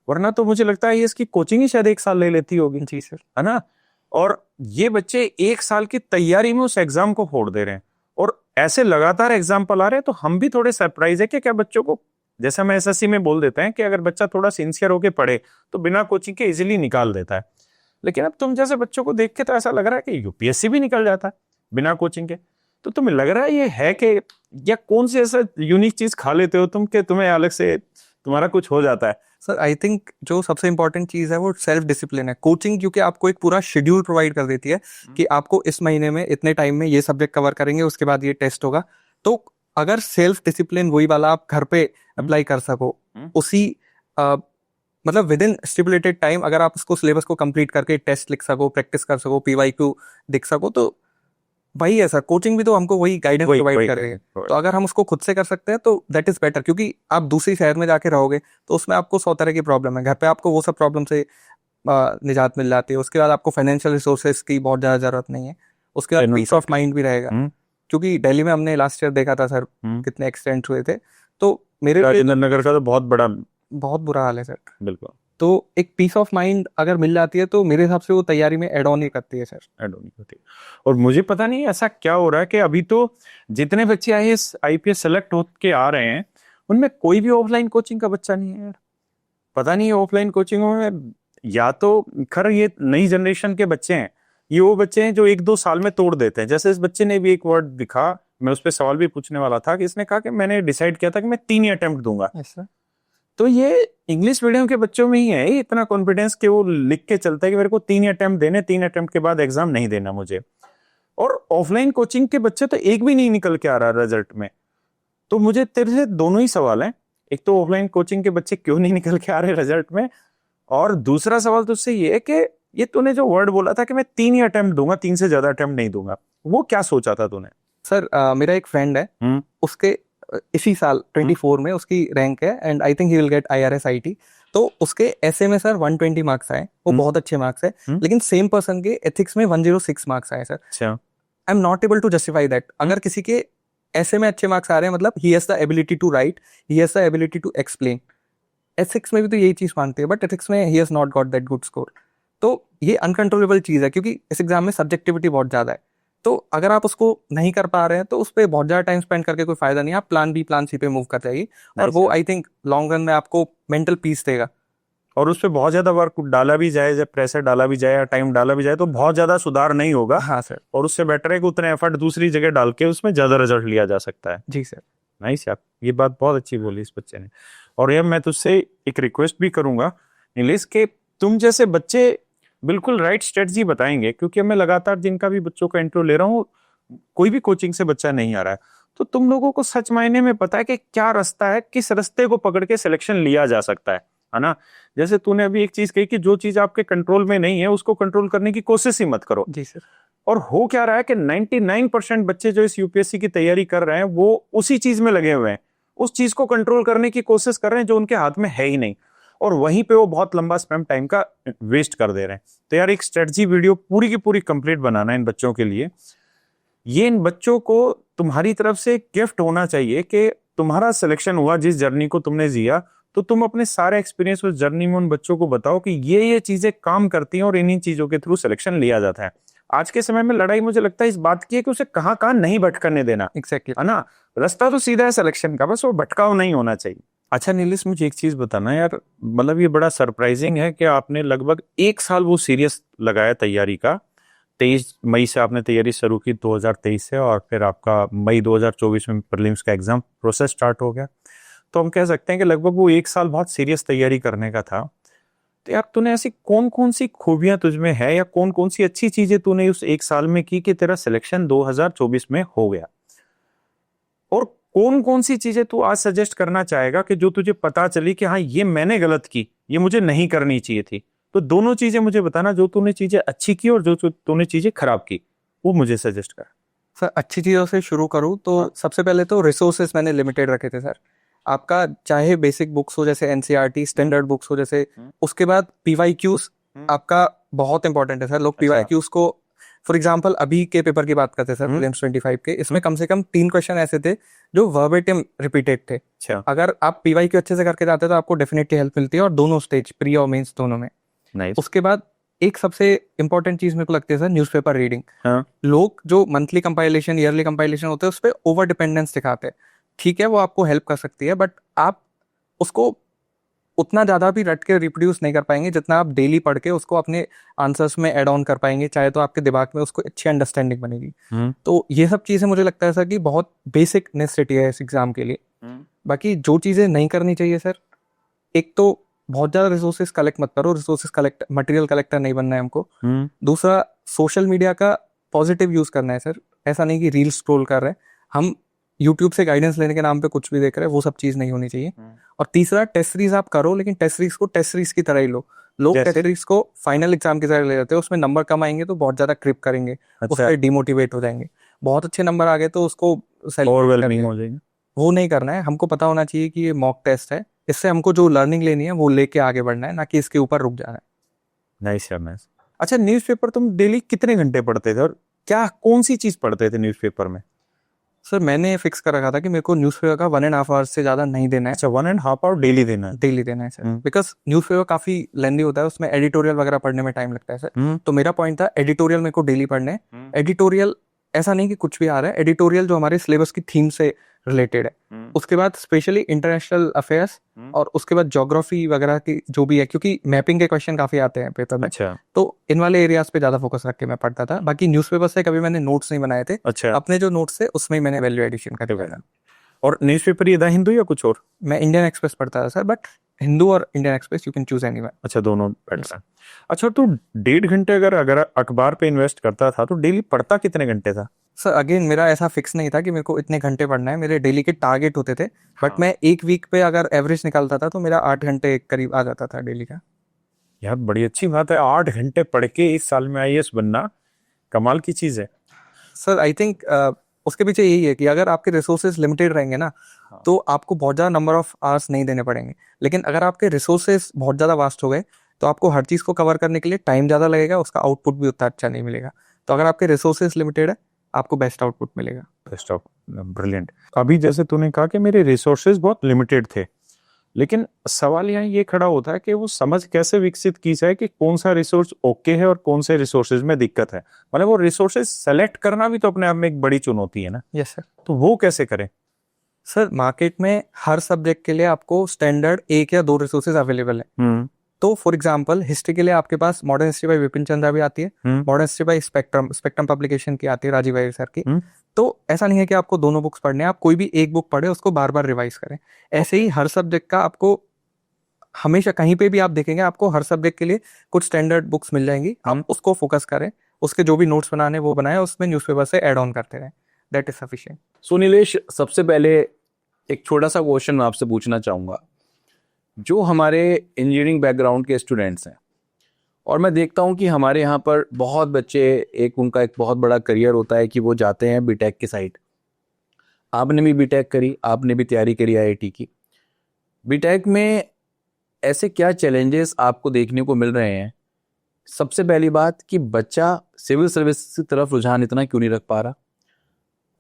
वरना तो मुझे लगता है इसकी कोचिंग ही शायद 1 साल ले लेती होगी। जी सर। है ना। और ये बच्चे 1 साल की तैयारी में उस एग्जाम को फोड़ दे रहे हैं, और ऐसे लगातार एग्जाम्पल आ रहे हैं, तो हम भी थोड़े सरप्राइज है कि क्या बच्चों को, जैसा हम एसएससी में बोल देते हैं कि अगर बच्चा थोड़ा सिंसियर होके पढ़े तो बिना कोचिंग के इजीली निकाल देता है, लेकिन अब तुम जैसे बच्चों को देख के तो ऐसा लग रहा है कि यूपीएससी भी निकल जाता है बिना कोचिंग के। तो तुम्हें लग रहा है ये है कि, या कौन सी ऐसा यूनिक चीज खा लेते हो तुम कि तुम्हें अलग से तुम्हारा कुछ हो जाता है? सर आई थिंक जो सबसे इंपॉर्टेंट चीज है वो सेल्फ डिसिप्लिन है। कोचिंग क्योंकि आपको एक पूरा शेड्यूल प्रोवाइड कर देती है कि आपको इस महीने में इतने टाइम में ये सब्जेक्ट कवर करेंगे, उसके बाद ये टेस्ट होगा। तो अगर सेल्फ डिसिप्लिन वही वाला आप घर पे अप्लाई कर सको, उसी मतलब विद इन स्टिपुलेटेड टाइम, अगर आप उसको सिलेबस को कंप्लीट करके टेस्ट लिख सको, प्रैक्टिस कर सको, पीवाईक्यू दिख सको, तो वही है सर। कोचिंग भी तो हमको वही गाइडेंस प्रोवाइड कर रही है। तो अगर हम उसको खुद से कर सकते हैं तो दैट इज बेटर, क्योंकि आप दूसरी शहर में जाके रहोगे तो उसमें आपको 100 तरह की प्रॉब्लम है। घर पे आपको वो सब प्रॉब्लम से निजात मिल जाती है। उसके बाद आपको फाइनेंशियल रिसोर्सेज की बहुत ज्यादा जरूरत नहीं है। उसके बाद पीस ऑफ माइंड भी रहेगा, क्योंकि दिल्ली में हमने लास्ट ईयर देखा था सर कितने एक्सीडेंट हुए थे। तो मेरे राजेंद्र नगर का तो बहुत बुरा हाल है सर। बिल्कुल। तो एक पीस ऑफ माइंड अगर मिल जाती है तो मेरे हिसाब से वो तैयारी में एड ऑन ही करती है सर। एड ऑन ही होती है। और मुझे पता नहीं ऐसा क्या हो रहा है कि अभी तो जितने बच्चे आईएएस आईपीएस सेलेक्ट होके आ रहे हैं उनमें कोई भी ऑफलाइन कोचिंग का बच्चा नहीं है यार। पता नहीं ऑफलाइन कोचिंगों में, या तो खैर ये नई जनरेशन के बच्चे हैं, ये वो बच्चे हैं जो 1-2 साल में तोड़ देते हैं। जैसे इस बच्चे ने भी एक वर्ड दिखा, मैं उस पर सवाल भी पूछने वाला था कि इसने कहा कि मैंने डिसाइड किया था कि मैं 3 ही अटेम्प्ट दूंगा। तो ये इंग्लिश मीडियम के बच्चों में ही है इतना कॉन्फिडेंस कि वो लिख के चलता है कि मेरे को 3 ही अटेम्प्ट देने, 3 अटेम्प्ट के बाद एग्जाम नहीं देना मुझे। और ऑफलाइन कोचिंग के बच्चे तो एक भी नहीं निकल के आ रहा रिजल्ट में। तो मुझे तेरे से दोनों ही सवाल हैं, एक तो ऑफलाइन कोचिंग के बच्चे क्यों नहीं निकल के आ रहे रिजल्ट में, और दूसरा सवाल तुझसे ये है कि ये तूने जो वर्ड बोला था कि मैं 3 ही अटेम्प्ट दूंगा, 3 से ज्यादा अटेम्प्ट नहीं दूंगा, वो क्या सोचा था तूने? सर मेरा एक फ्रेंड है, उसके इसी साल 24 में उसकी रैंक है and I think he will get IRS IT। तो उसके ऐसे में सर 120 मार्क्स आए, वो बहुत अच्छे मार्क्स है। लेकिन सेम पर्सन के एथिक्स में 106 मार्क्स आए सर। अच्छा, I am not able to justify that. अगर किसी के ऐसे में अच्छे मार्क्स आ रहे हैं, मतलब he has the ability to write, he has the ability to explain. Ethics में भी तो यही चीज मांगते हैं, बट एथिक्स में he has not got that good score. तो ये अनकंट्रोलेबल चीज है, क्योंकि इस एग्जाम में सब्जेक्टिविटी बहुत ज्यादा है। तो अगर आप उसको नहीं कर पा रहे हैं तो उस पर बहुत ज्यादा टाइम स्पेंड करके कोई फायदा नहीं है। आप प्लान B प्लान C पे मूव कर जाइए, और वो आई थिंक लॉन्ग रन में आपको मेंटल पीस देगा। और उस पर बहुत ज्यादा वर्क डाला भी जाए, जब प्रेशर डाला भी जाए या टाइम डाला भी जाए, तो बहुत ज्यादा सुधार नहीं होगा। हाँ सर। और उससे बेटर है कि उतने एफर्ट दूसरी जगह डाल के उसमें ज्यादा रिजल्ट लिया जा सकता है। जी सर। नाइस यार, ये बात बहुत अच्छी बोली इस बच्चे ने। और यार मैं तुझसे एक रिक्वेस्ट भी करूंगा नीलेश, के तुम जैसे बच्चे बिल्कुल राइट स्ट्रेटजी बताएंगे, क्योंकि मैं लगातार जिनका भी बच्चों का इंटरव्यू ले रहा हूँ, कोई भी कोचिंग से बच्चा नहीं आ रहा है, तो तुम लोगों को सच मायने में पता है कि क्या रास्ता है, किस रास्ते को पकड़ के सिलेक्शन लिया जा सकता है ना। जैसे तूने अभी एक चीज कही कि जो चीज आपके कंट्रोल में नहीं है उसको कंट्रोल करने की कोशिश ही मत करो। जी सर। और हो क्या रहा है कि 99% बच्चे जो इस UPSC की तैयारी कर रहे हैं वो उसी चीज में लगे हुए हैं, उस चीज को कंट्रोल करने की कोशिश कर रहे हैं जो उनके हाथ में है ही नहीं, और वहीं पे वो बहुत लंबा स्पेम टाइम का वेस्ट कर दे रहे हैं। तो यार एक स्ट्रेटजी वीडियो पूरी की पूरी कंप्लीट बनाना है इन बच्चों के लिए। ये इन बच्चों को तुम्हारी तरफ से गिफ्ट होना चाहिए कि तुम्हारा सिलेक्शन हुआ, जिस जर्नी को तुमने जिया, तो तुम अपने सारे एक्सपीरियंस उस जर्नी में उन बच्चों को बताओ कि ये चीजें काम करती हैं और इन्हीं चीजों के थ्रू सिलेक्शन लिया जाता है। आज के समय में लड़ाई मुझे लगता है इस बात की है कि उसे कहाँ नहीं भटकने देना। एग्जैक्टली है ना, रास्ता तो सीधा है सिलेक्शन का, बस वो भटकाव नहीं होना चाहिए। अच्छा नीलेश, मुझे एक चीज बताना यार, मतलब ये बड़ा सरप्राइजिंग है कि आपने लगभग 1 साल वो सीरियस लगाया तैयारी का। 23 मई से आपने तैयारी शुरू की 2023 से, और फिर आपका मई 2024 में प्रीलिम्स का एग्जाम प्रोसेस स्टार्ट हो गया। तो हम कह सकते हैं कि लगभग वो 1 साल बहुत सीरियस तैयारी करने का था। तो यार तूने ऐसी कौन कौन सी खूबियां तुझमें है, या कौन कौन सी अच्छी चीजें तूने उस 1 साल में की कि तेरा सिलेक्शन 2024 में हो गया, और कौन कौन सी चीजें तू आज सजेस्ट करना चाहेगा कि जो तुझे पता चली कि हाँ ये मैंने गलत की, ये मुझे नहीं करनी चाहिए थी। तो दोनों चीजें मुझे बताना, जो तूने चीजें अच्छी की और जो तूने चीजें खराब की, वो मुझे सजेस्ट कर। सर अच्छी चीज़ों से शुरू करूँ तो सबसे पहले तो रिसोर्सेस मैंने लिमिटेड रखे थे सर। आपका चाहे बेसिक बुक्स हो जैसे NCERT, स्टैंडर्ड बुक्स हो जैसे, उसके बाद PYQs आपका बहुत इंपॉर्टेंट है सर। लोग PYQs को, फॉर एग्जांपल अभी के पेपर की बात करते हैं सर, प्रीलिम्स 25 के, इसमें कम से कम 3 क्वेश्चन ऐसे थे जो वर्बेटिम रिपीटेड थे। अच्छा, अगर आप PYQ अच्छे से करके जाते हैं तो आपको डेफिनेटली हेल्प मिलती है, और दोनों स्टेज, प्री और मेंस दोनों में। नाइस। उसके बाद एक सबसे इंपॉर्टेंट चीज मेरे को लगती है सर, न्यूज़पेपर रीडिंग। हाँ। लोग जो मंथली कंपाइलेशन, ईयरली कंपाइलेशन होते हैं उस पर ओवर डिपेंडेंस दिखाते हैं। ठीक है, वो आपको हेल्प कर सकती है, बट आप उसको उतना ज्यादा भी रट के रिप्रोड्यूस नहीं कर पाएंगे जितना आप डेली पढ़ के उसको अपने आंसर्स में ऐड ऑन कर पाएंगे, चाहे तो आपके दिमाग में उसको अच्छी अंडरस्टैंडिंग बनेगी। तो ये सब चीजें मुझे लगता है सर कि बहुत बेसिक नेसेसिटी है इस एग्जाम के लिए। बाकी जो चीजें नहीं करनी चाहिए सर, एक तो बहुत ज्यादा रिसोर्सेज कलेक्ट मत करो, रिसोर्सेज कलेक्ट, मटेरियल कलेक्टर नहीं बनना है हमको। दूसरा, सोशल मीडिया का पॉजिटिव यूज करना है सर। ऐसा नहीं कि रील स्क्रॉल कर रहे हैं, हम यूट्यूब से गाइडेंस लेने के नाम पे कुछ भी देख रहे हैं, वो सब चीज नहीं होनी चाहिए। और तीसरा, टेस्ट सीरीज आप करो, लेकिन टेस्ट सीरीज को टेस्ट सीरीज की तरह ही लो। लोग टेस्ट सीरीज को फाइनल एग्जाम की तरह ले जाते हैं, उसमें नंबर कम आएंगे तो बहुत ज्यादा क्रिप करेंगे, उस पर डिमोटिवेट हो जाएंगे। बहुत अच्छे नंबर आ गए तो उसको ओवरवेलमिंग हो जाएंगे, वो नहीं करना है। हमको पता होना चाहिए कि ये मॉक टेस्ट है, इससे हमको जो लर्निंग लेनी है वो लेके आगे बढ़ना है, ना कि इसके ऊपर रुक जाना है। नाइस यार, नाइस। अच्छा, न्यूज़पेपर तुम डेली कितने घंटे पढ़ते थे, और क्या कौन सी चीज पढ़ते थे न्यूज़पेपर में? सर मैंने फिक्स कर रखा था कि मेरे को न्यूज़पेपर का 1.5 आवर्स से ज्यादा नहीं देना है। अच्छा, 1.5 आवर डेली देना है? डेली देना है सर, बिकॉज न्यूज़पेपर काफी लेंदी होता है, उसमें एडिटोरियल वगैरह पढ़ने में टाइम लगता है सर। तो मेरा पॉइंट था एडिटोरियल मेरे को डेली पढ़ने हैं। एडिटोरियल ऐसा नहीं कि कुछ भी आ रहा है, एडिटोरियल जो हमारे सिलेबस की थीम से रिलेटेड है। उसके बाद स्पेशली इंटरनेशनल अफेयर्स, और उसके बाद ज्योग्राफी वगैरह की जो भी है, क्योंकि मैपिंग के क्वेश्चन काफी आते हैं पेपर में। अच्छा। तो इन वाले एरियाज पे ज्यादा फोकस रख के मैं पढ़ता था। बाकी न्यूज़पेपर से कभी मैंने नोट्स नहीं बनाए थे। अच्छा। अपने जो नोट्स थे उसमें ही मैंने वैल्यू एडिशन कर दिया। और न्यूज़पेपर ये द हिंदू या कुछ और? मैं इंडियन एक्सप्रेस पढ़ता था सर, बट हिंदू और Indian express you can choose anyone. अच्छा, दोनों बेटर है। अच्छा, तो 1.5 घंटे अगर अखबार पे इन्वेस्ट करता था तो डेली पढ़ता कितने घंटे था? सर अगेन मेरा ऐसा फिक्स नहीं था कि मेरे को इतने घंटे पढ़ना है, मेरे डेली के टारगेट होते थे, बट मैं एक वीक पे अगर एवरेज निकालता था तो मेरा 8 घंटे करीब आ जाता था डेली का। यार बड़ी अच्छी बात है, 8 घंटे पढ़ के इस साल में आईएएस बनना कमाल की चीज है। सर आई थिंक उसके पीछे यही है कि अगर आपके रिसोर्सेज लिमिटेड रहेंगे ना तो आपको बहुत ज़्यादा नंबर ऑफ आवर्स नहीं देने पड़ेंगे, लेकिन अगर आपके रिसोर्सेज बहुत ज़्यादा वास्ट हो गए तो आपको हर चीज़ को कवर करने के लिए टाइम ज़्यादा लगेगा, उसका आउटपुट भी उतना अच्छा नहीं मिलेगा। तो अगर आपके रिसोर्सेज लिमिटेड है आपको बेस्ट आउटपुट मिलेगा। Best of brilliant. अभी जैसे तूने कहा कि मेरे रिसोर्सेज बहुत लिमिटेड थे, लेकिन सवाल यहाँ ये खड़ा होता है कि वो समझ कैसे विकसित की जाए कि कौन सा रिसोर्स ओके है और कौन से रिसोर्सेज में दिक्कत है। मतलब वो रिसोर्सेज सेलेक्ट करना भी तो अपने आप में एक बड़ी चुनौती है ना। Yes sir. तो वो कैसे करें? सर मार्केट में हर सब्जेक्ट के लिए आपको स्टैंडर्ड 1 या 2 रिसोर्सेज अवेलेबल है। तो फॉर एग्जांपल हिस्ट्री के लिए आपके पास modern history by Bipin Chandra भी आती है, modern history by Spectrum publication की आती है राजीव अय्यर सर की। तो ऐसा नहीं है कि आपको दोनों बुक्स पढ़ने हैं, आप कोई भी एक बुक पढ़े उसको बार बार रिवाइज करें। ऐसे ही हर सब्जेक्ट का आपको हमेशा कहीं पे भी आप देखेंगे आपको हर सब्जेक्ट के लिए कुछ स्टैंडर्ड बुक्स मिल जाएंगी, हम उसको फोकस करें, उसके जो भी नोट्स बनाने वो बनाए, उसमें न्यूज़पेपर से ऐड ऑन करते रहें, दैट इज सफिशिएंट। सो नीलेश, सबसे पहले एक छोटा सा क्वेश्चन मैं आपसे पूछना चाहूँगा। जो हमारे इंजीनियरिंग बैकग्राउंड के स्टूडेंट्स हैं, और मैं देखता हूँ कि हमारे यहाँ पर बहुत बच्चे, उनका एक बहुत बड़ा करियर होता है कि वो जाते हैं बीटेक की साइड। आपने भी बीटेक करी, आपने भी तैयारी करी आईआईटी की। बीटेक में ऐसे क्या चैलेंजेस आपको देखने को मिल रहे हैं? सबसे पहली बात कि बच्चा सिविल सर्विस की तरफ रुझान इतना क्यों नहीं रख पा रहा,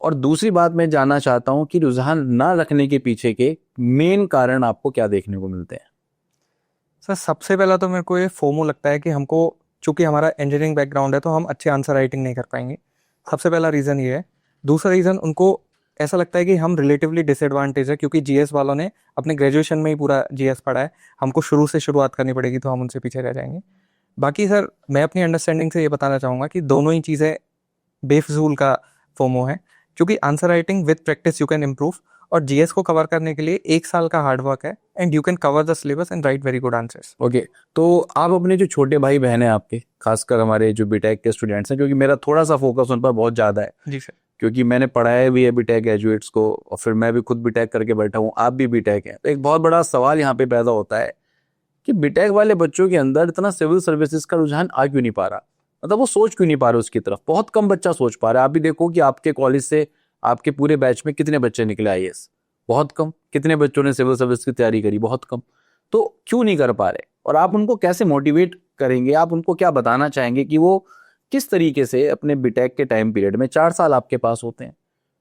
और दूसरी बात मैं जानना चाहता हूं कि रुझान ना रखने के पीछे के मेन कारण आपको क्या देखने को मिलते हैं? सर सबसे पहला तो मेरे को ये फोमो लगता है कि हमको, चूंकि हमारा इंजीनियरिंग बैकग्राउंड है तो हम अच्छे आंसर राइटिंग नहीं कर पाएंगे। सबसे पहला रीज़न ये है। दूसरा रीज़न, उनको ऐसा लगता है कि हम रिलेटिवली डिसएडवांटेज है क्योंकि जीएस वालों ने अपने ग्रेजुएशन में ही पूरा जीएस पढ़ा है, हमको शुरू से शुरुआत करनी पड़ेगी तो हम उनसे पीछे रह जाएंगे। बाकी सर मैं अपनी अंडरस्टैंडिंग से ये बताना चाहूँगा कि दोनों ही चीज़ें बेफजूल का फोमो है, क्योंकि answer writing with practice you can improve, और जीएस को कवर करने के लिए 1 साल का हार्ड वर्क है, and you can cover the syllabus and right very good answers. Okay, तो आप अपने जो छोटे भाई बहन हैं आपके, खासकर हमारे जो बीटेक के स्टूडेंट्स हैं, क्योंकि मेरा थोड़ा सा फोकस उन पर बहुत ज़्यादा है, जी सर, क्योंकि मैंने पढ़ाया भी है बीटेक ग्रेजुएट्स को, और फिर मैं भी खुद बीटेक करके बैठा हूँ, आप भी बीटेक हैं। तो एक बहुत बड़ा सवाल यहाँ पे पैदा होता है कि बीटेक वाले बच्चों के अंदर इतना सिविल सर्विसेज का रुझान आ क्यों नहीं पा रहा, मतलब वो सोच क्यों नहीं पा रहे उसकी तरफ। बहुत कम बच्चा सोच पा रहा है। आप भी देखो कि आपके कॉलेज से आपके पूरे बैच में कितने बच्चे निकले आईएएस, बहुत कम। कितने बच्चों ने सिविल सर्विस की तैयारी करी, बहुत कम। तो क्यों नहीं कर पा रहे, और आप उनको कैसे मोटिवेट करेंगे? आप उनको क्या बताना चाहेंगे कि वो किस तरीके से अपने बीटेक के टाइम पीरियड में, 4 साल आपके पास होते हैं,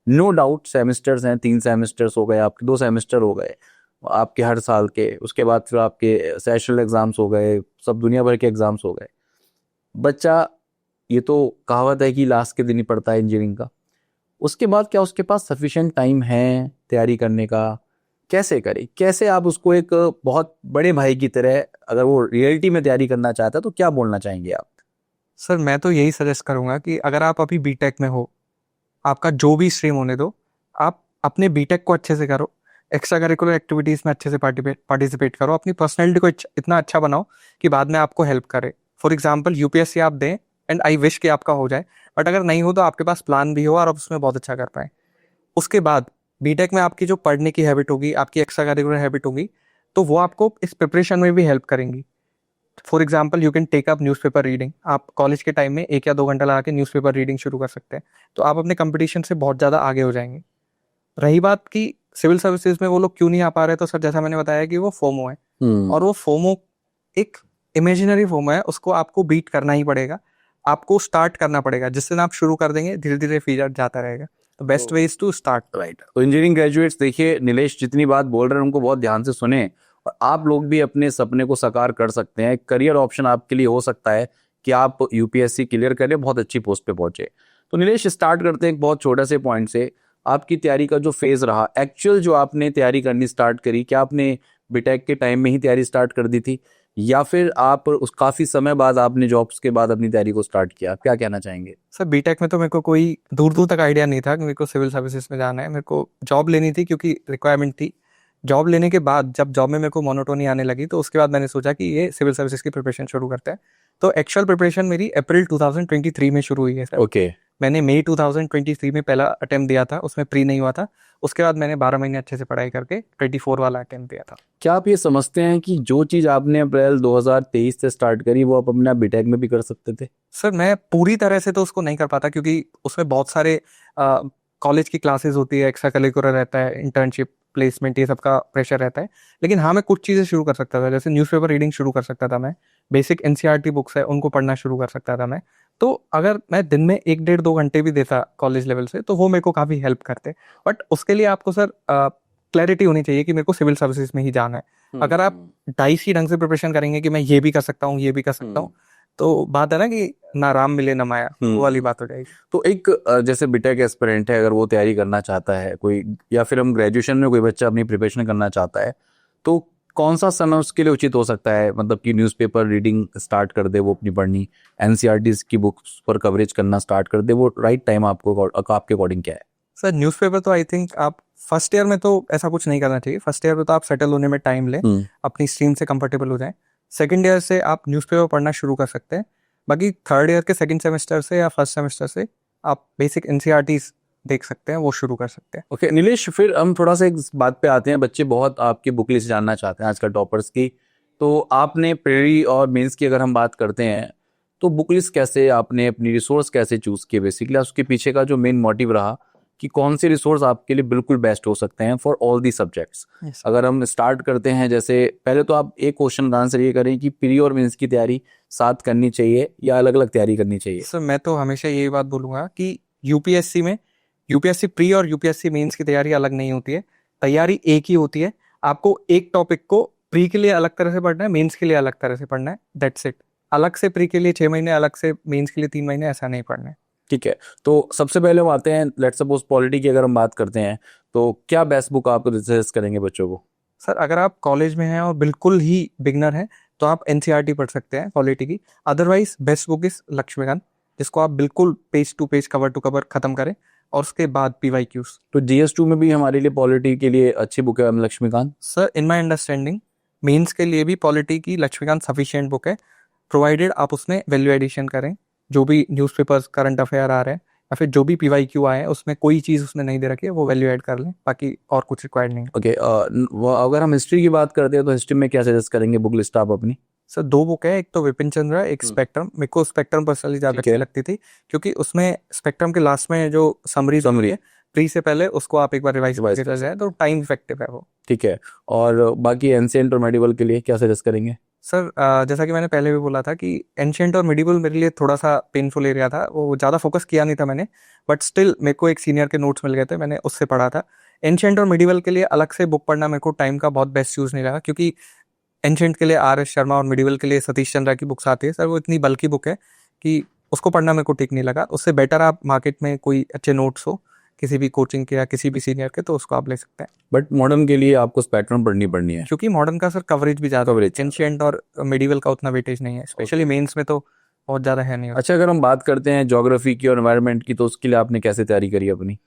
नो डाउट सेमेस्टर्स हैं, 3 सेमेस्टर्स हो गए आपके, 2 सेमेस्टर हो गए आपके हर साल के, उसके बाद फिर आपके सेशनल एग्जाम्स हो गए, सब दुनिया भर के एग्जाम्स हो गए। बच्चा, ये तो कहावत है कि लास्ट के दिन ही पढ़ता है इंजीनियरिंग का। उसके बाद क्या उसके पास सफिशिएंट टाइम है तैयारी करने का? कैसे करे, कैसे आप उसको एक बहुत बड़े भाई की तरह, अगर वो रियलिटी में तैयारी करना चाहता है तो क्या बोलना चाहेंगे आप? सर मैं तो यही सजेस्ट करूंगा कि अगर आप अभी बीटेक में हो, आपका जो भी स्ट्रीम होने दो, आप अपने बीटेक को अच्छे से करो, एक्स्ट्रा करिकुलर एक्टिविटीज़ में अच्छे से पार्टिसिपेट करो, अपनी पर्सनैलिटी को इतना अच्छा बनाओ कि बाद में आपको हेल्प करे। फॉर एग्जाम्पल यूपीएससी आप दें, एंड आई विश कि आपका हो जाए, बट अगर नहीं हो तो आपके पास प्लान भी हो और आप उसमें बहुत अच्छा कर पाए। उसके बाद बीटेक में आपकी जो पढ़ने की हैबिट होगी, आपकी एक्स्ट्रा करिकुलर हैबिट होगी, तो वो आपको इस प्रिपरेशन में भी हेल्प करेंगी। For example you can take up newspaper reading. आप कॉलेज के टाइम में 1 या 2 घंटा लगा के न्यूज़पेपर रीडिंग शुरू कर सकते हैं, तो आप अपने कंपटीशन से बहुत ज़्यादा आगे हो जाएंगे। रही बात कि सिविल सर्विसेज में वो लोग क्यों नहीं आ पा रहे, तो सर जैसा मैंने बताया कि वो फोमो है, और वो फोमो एक इमेजिनरी फोमो है, उसको आपको बीट करना ही पड़ेगा, आपको स्टार्ट करना पड़ेगा। जिस दिन आप शुरू कर देंगे धीरे धीरे फीचर जाता रहेगा। तो best way is to start. Right. तो इंजीनियरिंग ग्रेजुएट्स, देखिए नीलेश जितनी बात बोल रहे हैं उनको बहुत ध्यान से सुने, और आप लोग भी अपने सपने को साकार कर सकते हैं। करियर ऑप्शन आपके लिए हो सकता है कि आप यूपीएससी क्लियर करें, बहुत अच्छी पोस्ट पे पहुंचे। तो नीलेश, स्टार्ट करते हैं एक बहुत छोटे से पॉइंट से। आपकी तैयारी का जो फेज रहा, एक्चुअल जो आपने तैयारी करनी स्टार्ट करी, क्या आपने बीटेक के टाइम में ही तैयारी स्टार्ट कर दी थी, या फिर आप उस काफी समय बाद आपने जॉब्स के बाद अपनी तैयारी को स्टार्ट किया? क्या कहना चाहेंगे? सर बीटेक में तो मेरे को कोई दूर दूर तक आइडिया नहीं था कि मेरे को सिविल सर्विसेज में जाना है। मेरे को जॉब लेनी थी क्योंकि रिक्वायरमेंट थी। जॉब लेने के बाद जब जॉब में मेरे को मोनोटोनी आने लगी, तो उसके बाद मैंने सोचा कि ये सिविल सर्विसेज की प्रिपरेशन शुरू करते हैं। तो एक्चुअल प्रिपरेशन मेरी अप्रैल 2023 में शुरू हुई है सर। ओके। मैंने मई 2023 में पहला अटेम्प्ट दिया था, उसमें प्री नहीं हुआ था। उसके बाद मैंने 12 महीने अच्छे से पढ़ाई करके 24 वाला अटेम्प्ट दिया था। क्या आप ये समझते हैं कि जो चीज़ आपने अप्रैल 2023 से स्टार्ट करी वो आप अपना बीटेक में भी कर सकते थे? सर मैं पूरी तरह से तो उसको नहीं कर पाता, क्योंकि उसमें बहुत सारे कॉलेज की क्लासेस होती है, एक्स्ट्रा करिकुलर रहता है, इंटर्नशिप, प्लेसमेंट, ये सब का प्रेशर रहता है। लेकिन हाँ, मैं कुछ चीज़ें शुरू कर सकता था, जैसे न्यूज़पेपर रीडिंग शुरू कर सकता था मैं, बेसिक एनसीईआरटी बुक्स है उनको पढ़ना शुरू कर सकता था मैं। तो अगर मैं दिन में 1-1.5 घंटे भी देता कॉलेज लेवल से, तो वो मेरे को काफ़ी हेल्प करते। बट उसके लिए आपको सर क्लैरिटी होनी चाहिए कि मेरे को सिविल सर्विसेज में ही जाना है। अगर आप डाइस ही ढंग से प्रिपरेशन करेंगे कि मैं ये भी कर सकता हूँ, ये भी कर सकता हूँ, तो बात है ना कि ना राम मिले ना माया, वो वाली बात हो जाएगी। तो एक जैसे बीटेक एस्पिरेंट है, अगर वो तैयारी करना चाहता है कोई, या फिर हम ग्रेजुएशन में कोई बच्चा अपनी प्रिपरेशन करना चाहता है, तो कौन सा समय उसके लिए उचित हो सकता है? मतलब कि न्यूज़पेपर रीडिंग स्टार्ट कर दे वो अपनी पढ़नी, एनसीईआरटीज़ की बुक्स पर कवरेज करना स्टार्ट कर दे, वो राइट टाइम आपको आपके अकॉर्डिंग क्या है? सर न्यूज़पेपर तो आई थिंक आप फर्स्ट ईयर में तो ऐसा कुछ नहीं करना चाहिए। फर्स्ट ईयर में तो आप सेटल होने में टाइम लें, अपनी स्ट्रीम से कंफर्टेबल हो जाएं। सेकंड ईयर से आप न्यूज़पेपर पढ़ना शुरू कर सकते हैं। बाकी थर्ड ईयर के सेकंड सेमेस्टर से या फर्स्ट सेमेस्टर से आप बेसिक एनसीईआरटीज़ देख सकते हैं, वो शुरू कर सकते हैं। ओके नीलेश, फिर हम थोड़ा सा एक बात पे आते हैं। बच्चे बहुत आपकी बुक लिस्ट जानना चाहते हैं आजकल टॉपर्स की। तो आपने प्रेरी और मेंस की अगर हम बात करते हैं, तो बुक लिस्ट कैसे आपने अपनी रिसोर्स कैसे चूज किए? बेसिकली उसके पीछे का जो मेन मोटिव रहा कि कौन से रिसोर्स आपके लिए बिल्कुल बेस्ट हो सकते हैं फॉर ऑल दी सब्जेक्ट्स। अगर हम स्टार्ट करते हैं, जैसे पहले तो आप एक क्वेश्चन का आंसर ये करें कि प्री और मेंस की तैयारी साथ करनी चाहिए या अलग अलग तैयारी करनी चाहिए? सर मैं तो हमेशा यही बात बोलूँगा कि यूपीएससी में यूपीएससी प्री और यूपीएससी मेंस की तैयारी अलग नहीं होती है, तैयारी एक ही होती है। आपको एक टॉपिक को प्री के लिए अलग तरह से पढ़ना है, मेंस के लिए अलग तरह से पढ़ना है, दैट्स इट। अलग से प्री के लिए 6 महीने, अलग से मेंस के लिए 3 महीने, ऐसा नहीं पढ़ना है। ठीक है, तो सबसे पहले हम आते हैं, लेट्स सपोज पॉलिटी की अगर हम बात करते हैं, तो क्या बेस्ट बुक आप सजेस्ट करेंगे बच्चों को? सर अगर आप कॉलेज में हैं और बिल्कुल ही बिगनर हैं, तो आप एनसीईआरटी पढ़ सकते हैं पॉलिटी की। Otherwise best book is Laxmikanth, जिसको आप बिल्कुल page to page, cover to cover खत्म करें, और उसके बाद पीवाईक्यूज। तो जीएस2 में भी हमारे लिए पॉलिटी के लिए अच्छी बुक है Laxmikanth? Sir in my understanding mains के लिए भी पॉलिटी की लक्ष्मीकांत सफिशिएंट बुक है, प्रोवाइडेड आप उसमें वैल्यू एडिशन करें। जो भी न्यूज़पेपर्स, करंट अफेयर आ रहे हैं, या फिर जो भी पीवाईक्यू आए हैं, उसमें कोई चीज़ उसने नहीं दे रखी है, वो वैल्यू ऐड कर लें, बाकी और कुछ रिक्वायर्ड नहीं है। ओके, अगर हम हिस्ट्री की बात करते हैं, तो हिस्ट्री में क्या सजेस्ट करेंगे बुक लिस्ट आप अपनी? सर 2 बुक है, एक तो विपिन चंद्र, एक स्पेक्ट्रम। मेरे को स्पेक्ट्रम पर्सनली ज़्यादा ठीक है। अच्छी लगती थी, क्योंकि उसमें स्पेक्ट्रम के लास्ट में जो समरी है प्री से पहले, उसको आप एक बार रिवाइज करके चल जाए तो टाइम इफेक्टिव है वो। ठीक है, और बाकी एंशिएंट और मेडिवल के लिए क्या सजेस्ट करेंगे? सर जैसा कि मैंने पहले भी बोला था कि एंशिएंट और मिडिवल मेरे लिए थोड़ा सा पेनफुल एरिया था, वो ज़्यादा फोकस किया नहीं था मैंने, बट स्टिल मेरे को एक सीनियर के नोट्स मिल गए थे, मैंने उससे पढ़ा था। एंशिएंट और मिडिवल के लिए अलग से बुक पढ़ना मेरे को टाइम का बहुत बेस्ट यूज़ नहीं लगा, क्योंकि एंशिएंट के लिए आर.एस. शर्मा और मिडिवल के लिए सतीश चंद्रा की बुक्स आती है सर, वो इतनी बल्कि बुक है कि उसको पढ़ना मेरे को ठीक नहीं लगा। उससे बेटर आप मार्केट में कोई अच्छे नोट्स हो किसी भी कोचिंग के या किसी भी सीनियर के, तो उसको आप ले सकते हैं। बट मॉडर्न के लिए आपको स्पेक्ट्रम पढ़नी है, क्योंकि मॉडर्न का सर कवरेज भी ज़्यादा, एंशिएंट और मिडिवल का उतना वेटेज नहीं है, स्पेशली मेंस में तो बहुत ज़्यादा है नहीं। अच्छा, अगर हम बात करते हैं ज्योग्राफी की और एनवायरनमेंट की, तो उसके लिए आपने कैसे तैयारी करी अपनी?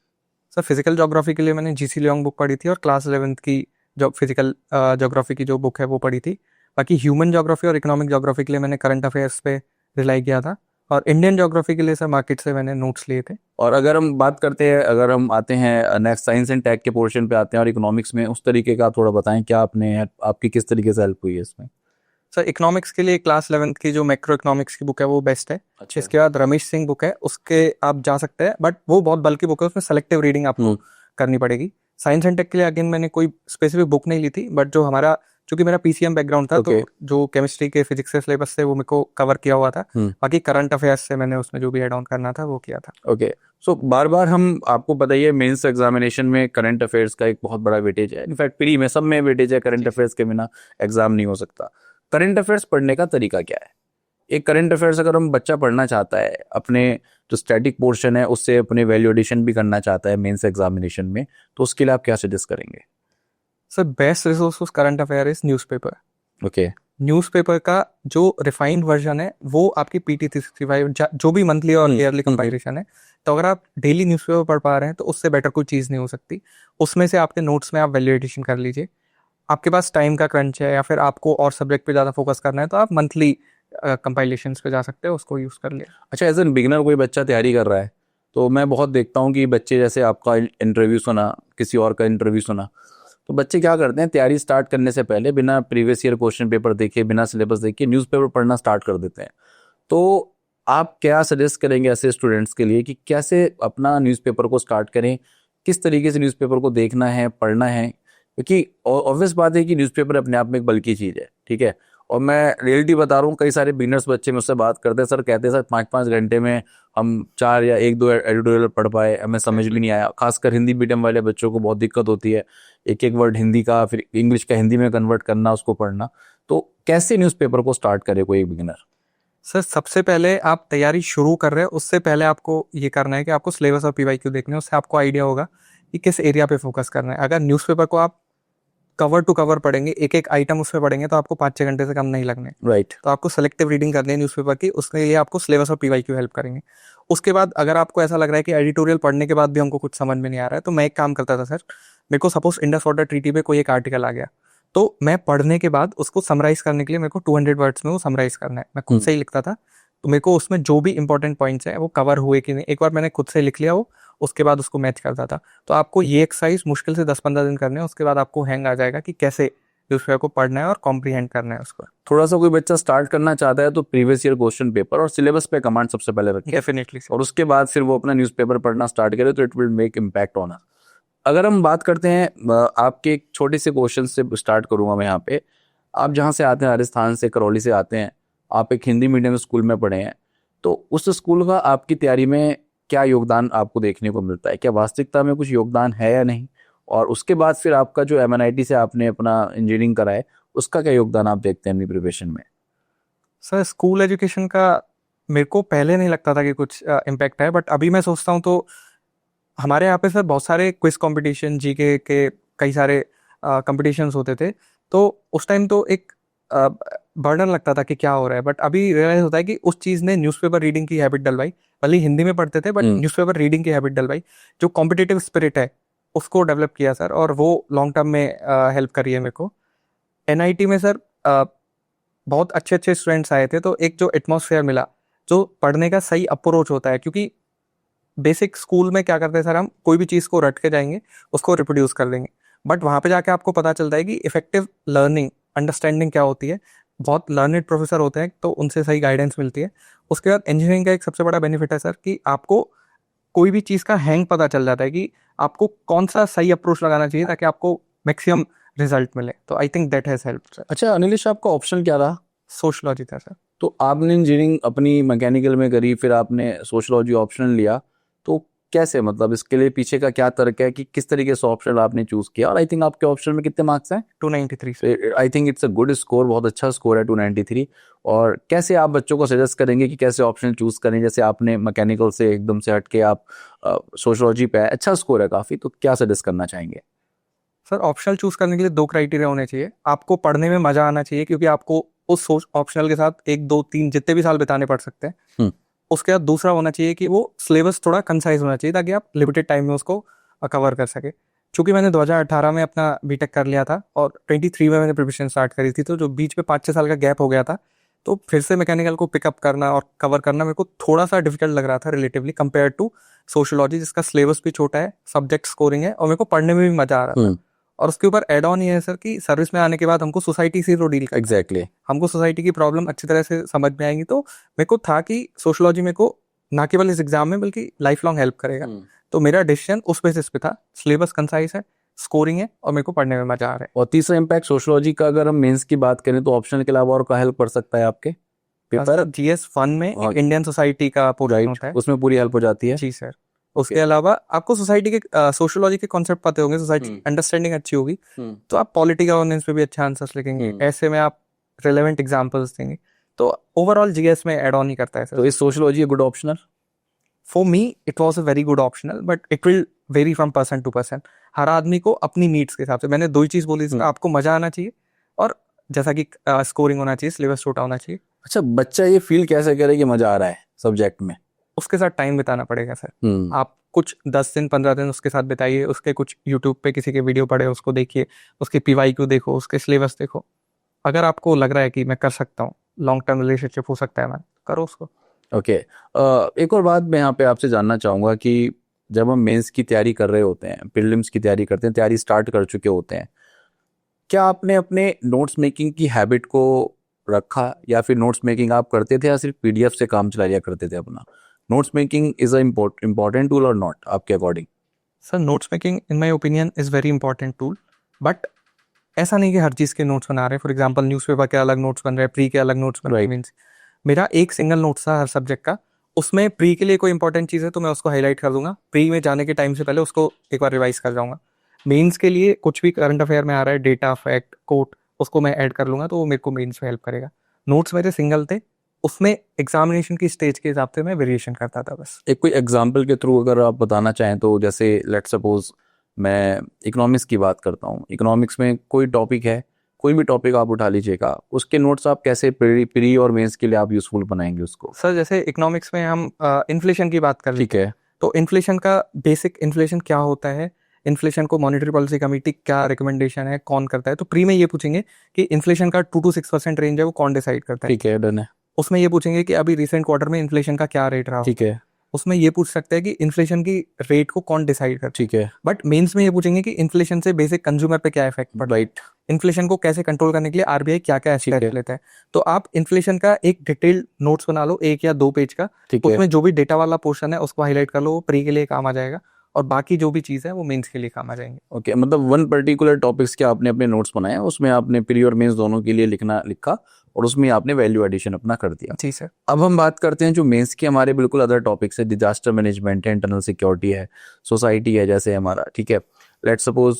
सर फिजिकल ज्योग्राफी के लिए मैंने जीसी लियोंग बुक पढ़ी थी, और क्लास 11th की जो फिजिकल ज्योग्राफी की जो बुक है वो पढ़ी थी। बाकी ह्यूमन ज्योग्राफी और इकोनॉमिक ज्योग्राफी के लिए मैंने करंट अफेयर्स पे रिलाई किया था, और इंडियन ज्योग्राफी के लिए सर मार्केट से मैंने नोट्स लिए थे। और अगर हम बात करते हैं, अगर हम आते हैं नेक्स्ट साइंस एंड टेक के पोर्शन पे आते हैं, और इकोनॉमिक्स में उस तरीके का थोड़ा बताएं, क्या आपकी किस तरीके से हेल्प हुई है इसमें? सर इकोनॉमिक्स के लिए क्लास 11th की जो मैक्रो इकोनॉमिक्स की बुक है वो बेस्ट है। अच्छा। इसके बाद रमेश सिंह बुक है, उसके आप जा सकते हैं, बट वो बहुत बल्कि बुक है, उसमें सेलेक्टिव रीडिंग आपको करनी पड़ेगी। साइंस एंड टेक के लिए अगेन मैंने कोई स्पेसिफिक बुक नहीं ली थी, बट जो हमारा, चूंकि मेरा पीसीएम बैकग्राउंड था, तो जो केमिस्ट्री के फिजिक्स के सिलेबस से वो मेरे को कवर किया हुआ था। बाकी करंट अफेयर्स से मैंने उसमें जो भी एड ऑन करना था वो किया था। ओके, सो बार बार हम, आपको पता ही है मेंस एग्जामिनेशन में करंट अफेयर्स का एक बहुत बड़ा वेटेज है, इनफैक्ट प्री में सब में वेटेज है, करंट अफेयर्स के बिना एग्जाम नहीं हो सकता। करंट अफेयर्स पढ़ने का तरीका क्या है? एक करंट अफेयर्स अगर हम बच्चा पढ़ना चाहता है, अपने जो स्टैटिक पोर्शन है उससे अपने वैल्यू एडिशन भी करना चाहता है मेंस एग्जामिनेशन में, तो उसके लिए आप क्या सजेस्ट करेंगे? Sir best resource current affair is newspaper. Okay, newspaper का जो रिफाइंड वर्जन है वो आपकी पीटी 365 जो भी मंथली और ईयरली कंपाइलेशन है, तो अगर आप डेली न्यूज़पेपर पढ़ पा रहे हैं तो उससे बेटर कोई चीज़ नहीं हो सकती। उसमें से आपके नोट्स में आप वैल्यू एडिशन कर लीजिए। आपके पास टाइम का क्रंच है या फिर आपको और सब्जेक्ट पे ज़्यादा फोकस करना है, तो आप मंथली कंपाइलेशंस पे जा सकते हो, उसको यूज़ कर लिया। अच्छा, एज एन बिगिनर कोई बच्चा तैयारी कर रहा है, तो मैं बहुत देखता हूँ कि बच्चे, जैसे आपका इंटरव्यू सुना, किसी और का इंटरव्यू सुना, तो बच्चे क्या करते हैं, तैयारी स्टार्ट करने से पहले बिना प्रीवियस ईयर क्वेश्चन पेपर देखे, बिना सिलेबस देखे न्यूज़पेपर पढ़ना स्टार्ट कर देते हैं। तो आप क्या सजेस्ट करेंगे ऐसे स्टूडेंट्स के लिए कि कैसे अपना न्यूज़पेपर को स्टार्ट करें, किस तरीके से न्यूज़पेपर को देखना है, पढ़ना है? क्योंकि ऑब्वियस बात है कि न्यूज़पेपर अपने आप में एक बल्कि चीज़ है, ठीक है। और मैं रियलिटी बता रहा हूँ, कई सारे बिगनर्स बच्चे मुझसे बात करते हैं, सर कहते हैं सर 5-5 घंटे में हम 4 या 1-2 एडिटोरियल पढ़ पाए, हमें समझ भी नहीं आया। खासकर हिंदी मीडियम वाले बच्चों को बहुत दिक्कत होती है, एक एक वर्ड हिंदी का फिर इंग्लिश का हिंदी में कन्वर्ट करना, उसको पढ़ना। तो कैसे न्यूज़पेपर को स्टार्ट करे कोई बिगिनर? सर सबसे पहले आप तैयारी शुरू कर रहे हैं, उससे पहले आपको ये करना है कि आपको सिलेबस और पीवाईक्यू देखना है। उससे आपको आइडिया होगा कि किस एरिया पे फोकस करना है। अगर न्यूज़पेपर को आप कवर टू कवर पढ़ेंगे, एक एक आइटम उसमें पढ़ेंगे, तो आपको 5-6 घंटे से कम नहीं लगने। राइट। तो आपको सेलेक्टिव रीडिंग करनी है न्यूज़पेपर की, उसके लिए आपको सिलेबस और पीवाईक्यू हेल्प करेंगे। उसके बाद अगर आपको ऐसा लग रहा है कि एडिटोरियल पढ़ने के बाद भी हमको कुछ समझ में नहीं आ रहा है, तो मैं एक काम करता था सर, मेरे को सपोज इंडस वाटर ट्रीटी पे कोई एक आर्टिकल आ गया, तो मैं पढ़ने के बाद उसको समराइज करने के लिए मेरे को 200 वर्ड्स में वो समराइज करना है। मैं खुद से ही लिखता था, तो मेरे को उसमें जो भी इंपॉर्टेंट पॉइंट्स हैं वो कवर हुए कि नहीं, एक बार मैंने खुद से लिख लिया वो, उसके बाद उसको मैच करता था। तो आपको ये एक्सरसाइज मुश्किल से 10-15 दिन करने हैं, उसके बाद आपको हैंग आ जाएगा कि कैसे न्यूज़पेपर को पढ़ना है और कॉम्प्रीहेंड करना है उसको। थोड़ा सा कोई बच्चा स्टार्ट करना चाहता है तो प्रीवियस ईयर क्वेश्चन पेपर और सिलेबस पे कमांड सबसे पहले रखें, डेफिनेटली और उसके बाद फिर वो अपना न्यूज़पेपर पढ़ना स्टार्ट करे, तो it will make impact on us. अगर हम बात करते हैं, आपके एक छोटे से क्वेश्चन से स्टार्ट करूंगा मैं यहाँ पे। आप जहाँ से आते हैं, राजस्थान से, करौली से आते हैं, आप एक हिंदी मीडियम स्कूल में पढ़े हैं, तो उस स्कूल का आपकी तैयारी में क्या योगदान आपको देखने को मिलता है? क्या वास्तविकता में कुछ योगदान है या नहीं? और उसके बाद फिर आपका जो MNIT से आपने अपना इंजीनियरिंग करा है, उसका क्या योगदान आप देखते हैं अपनी प्रिपरेशन में? सर स्कूल एजुकेशन का मेरे को पहले नहीं लगता था कि कुछ इम्पैक्ट है, बट अभी मैं सोचता हूँ तो हमारे यहाँ पे सर बहुत सारे क्विज कंपटीशन, जीके के कई सारे कंपटीशंस होते थे। तो उस टाइम तो एक बर्डन लगता था कि क्या हो रहा है, बट अभी रियलाइज होता है कि उस चीज़ ने न्यूज़पेपर रीडिंग की हैबिट डलवाई। भले ही हिंदी में पढ़ते थे, बट न्यूज़पेपर रीडिंग की हैबिट डलवाई, जो कॉम्पिटिटिव स्पिरिट है उसको डेवलप किया सर, और वो लॉन्ग टर्म में हेल्प करी है मेरे को। NIT में सर बहुत अच्छे अच्छे स्टूडेंट्स आए थे, तो एक जो एटमॉस्फेयर मिला, जो पढ़ने का सही अप्रोच होता है, क्योंकि बेसिक स्कूल में क्या करते हैं सर, हम कोई भी चीज़ को रट के जाएंगे, उसको रिप्रोड्यूस कर देंगे, बट वहाँ पे जाके आपको पता चलता है कि इफेक्टिव लर्निंग, अंडरस्टैंडिंग क्या होती है। बहुत लर्नेड प्रोफेसर होते हैं, तो उनसे सही गाइडेंस मिलती है। उसके बाद इंजीनियरिंग का एक सबसे बड़ा बेनिफिट है सर कि आपको कोई भी चीज़ का हैंग पता चल जाता है कि आपको कौन सा सही अप्रोच लगाना चाहिए ताकि आपको मैक्सिमम रिजल्ट मिले। तो I think that has help sir. अच्छा अनिलेश, आपका ऑप्शन क्या रहा? सोशलॉजी था सर। तो आपने इंजीनियरिंग अपनी मैकेनिकल में करी, फिर आपने सोशलॉजी ऑप्शनल लिया, तो कैसे, मतलब इसके लिए पीछे का क्या तर्क है कि किस तरीके से ऑप्शनल आपने चूज किया? और आई थिंक आपके ऑप्शन में कितने मार्क्स हैं? 293 sir. I think it's a good score, बहुत अच्छा स्कोर है 293। और कैसे आप बच्चों को सजेस्ट करेंगे कि कैसे ऑप्शनल चूज करें? जैसे आपने मैकेनिकल से एकदम से हट के आप सोशलॉजी पे, अच्छा स्कोर है काफी, तो क्या सजेस्ट करना चाहेंगे? सर ऑप्शनल चूज करने के लिए 2 क्राइटेरिया होने चाहिए। आपको पढ़ने में मजा आना चाहिए, क्योंकि आपको उस ऑप्शनल के साथ 1, 2, 3 जितने भी साल बिताने पड़ सकते हैं। उसके बाद दूसरा होना चाहिए कि वो सिलेबस थोड़ा कंसाइज होना चाहिए, ताकि आप लिमिटेड टाइम में उसको कवर कर सके। चूंकि मैंने 2018 में अपना बीटेक कर लिया था और 23 में मैंने प्रिपरेशन स्टार्ट करी थी, तो जो बीच में 5-6 साल का गैप हो गया था, तो फिर से मैकेनिकल को पिकअप करना और कवर करना मेरे को थोड़ा सा डिफिकल्ट लग रहा था रिलेटिवली कंपेयर टू सोशलॉजी, जिसका सिलेबस भी छोटा है, सब्जेक्ट स्कोरिंग है, और मेरे को पढ़ने में भी मजा आ रहा था। और उसके ऊपर एड ऑन ये है सर कि सर्विस में आने के बाद हमको सोसाइटी से डील करना है। एग्जैक्टली। हमको सोसाइटी की प्रॉब्लम अच्छी तरह से समझ में आएंगी। तो मेरे को था कि सोशलॉजी मेरे को ना केवल इस एग्जाम में बल्कि लाइफ लॉन्ग हेल्प करेगा। तो मेरा डिसीजन उस बेसिस पे था, सिलेबस कंसाइज है, स्कोरिंग है, और मेरे को पढ़ने में मजा आ रहा है। और तीसरा इम्पैक्ट सोशलॉजी का, अगर हम मेंस की बात करें तो ऑप्शनल के अलावा और क्या हेल्प कर सकता है आपके पेपर? GS 1 में इंडियन सोसाइटी का पोर्शन होता है, उसमें पूरी हेल्प हो जाती है। जी सर। उसके अलावा आपको सोसाइटी के सोशलोलॉजी के कॉन्सेप्ट पते होंगे, सोसाइटी अंडरस्टैंडिंग अच्छी होगी, तो आप पॉलिटी गवर्नेंस पे भी अच्छे आंसर्स लिखेंगे। ऐसे में आप रिलेवेंट एग्जांपल्स देंगे, तो ओवरऑल GS में एड ऑन ही करता है सर। तो इस sociology good optional? For me it was a very good optional, but it will vary from person to person. हर आदमी को अपनी नीड्स के हिसाब से, मैंने 2 ही चीज बोली, आपको मजा आना चाहिए और जैसा कि स्कोरिंग होना चाहिए, सिलेबस छोटा होना चाहिए। अच्छा, बच्चा ये फील कैसे करे कि मजा आ रहा है सब्जेक्ट में? उसके साथ टाइम बिताना पड़ेगा सर। आप कुछ 10 दिन 15 दिन उसके साथ बिताइए, उसके कुछ यूट्यूब पे किसी के वीडियो पढ़े, उसको देखिए, उसके PYQ देखो, उसके सिलेबस देखो। अगर आपको लग रहा है कि मैं कर सकता हूँ, लॉन्ग टर्म रिलेशनशिप हो सकता है, मैं करो उसको। ओके, एक और बात मैं यहाँ पे आपसे जानना चाहूँगा कि जब हम मेंस की तैयारी कर रहे होते हैं, प्रीलिम्स की तैयारी करते हैं, तैयारी स्टार्ट कर चुके होते हैं, क्या आपने अपने नोट्स मेकिंग की हैबिट को रखा, या फिर नोट्स मेकिंग आप करते थे या सिर्फ पीडीएफ से काम चला लिया करते थे अपना? Notes making is a important tool और नॉट आपके according? Sir notes making in my opinion is very important tool, but ऐसा नहीं कि हर चीज़ के नोट्स बना रहे हैं। फॉर एग्जांपल न्यूज़पेपर के अलग नोट्स बन रहे हैं, प्री के अलग नोट्स बन रहे हैं। Right. मीन्स मेरा एक सिंगल नोट्स था हर सब्जेक्ट का, उसमें प्री के लिए कोई इंपॉर्टेंट चीज़ है तो मैं उसको हाईलाइट कर दूंगा, प्री में जाने के टाइम से पहले उसको एक बार रिवाइज कर जाऊंगा। मेंस के लिए कुछ भी करंट अफेयर में आ रहा है, डेटा, फैक्ट, कोट, उसको मैं ऐड कर लूंगा तो वो मेरे को मेंस में हेल्प करेगा। नोट्स मेरे सिंगल थे, उसमें एग्जामिनेशन की स्टेज के हिसाब से मैं वेरिएशन करता था बस। एक कोई एग्जाम्पल के थ्रू अगर आप बताना चाहें तो, जैसे लेट सपोज मैं इकोनॉमिक्स की बात करता हूँ, इकोनॉमिक्स में कोई टॉपिक है, कोई भी टॉपिक आप उठा लीजिएगा, उसके नोट्स आप कैसे प्री और मेंस के लिए आप यूजफुल बनाएंगे उसको? सर जैसे इकोनॉमिक्स में हम इन्फ्लेशन की बात कर ठीक है। तो इन्फ्लेशन का बेसिक, इन्फ्लेशन क्या होता है, इन्फ्लेशन को मॉनेटरी पॉलिसी कमेटी क्या रिकमेंडेशन है, कौन करता है, तो प्री में ये पूछेंगे कि इन्फ्लेशन का 2 to 6% रेंज है वो कौन डिसाइड करता है। ठीक है, डन है। उसमें ये पूछेंगे कि अभी रिसेंट क्वार्टर में इन्फ्लेशन का क्या रेट रहा। ठीक है। उसमें ये पूछ सकते हैं कि इन्फ्लेशन की रेट को कौन डिसाइड करता है। ठीक है। बट मेंस में ये पूछेंगे कि इन्फ्लेशन से बेसिक कंज्यूमर पे क्या इफेक्ट पड़ता है, राइट। इन्फ्लेशन को कैसे कंट्रोल करने के लिए आरबीआई क्या क्या ठीक है। स्टेप लेता है। तो आप इन्फ्लेशन का एक डिटेल्ड नोट्स बना लो, 1 या 2 पेज का, ठीक है। उसमें जो भी डेटा वाला पोर्शन है उसको हाईलाइट कर लो, वो प्री के लिए काम आ जाएगा, और बाकी जो भी चीज़ है वो मेंस के लिए काम आ जाएंगे। ओके, मतलब वन पर्टिकुलर टॉपिक्स के आपने अपने नोट्स बनाए, उसमें आपने प्री और मेंस दोनों के लिए लिखा और उसमें आपने वैल्यू एडिशन अपना कर दिया। जी सर। अब हम बात करते हैं जो मेंस के हमारे बिल्कुल अदर टॉपिक्स है, डिजास्टर मैनेजमेंट है, इंटरनल सिक्योरिटी है, सोसाइटी है जैसे हमारा, ठीक है, लेट सपोज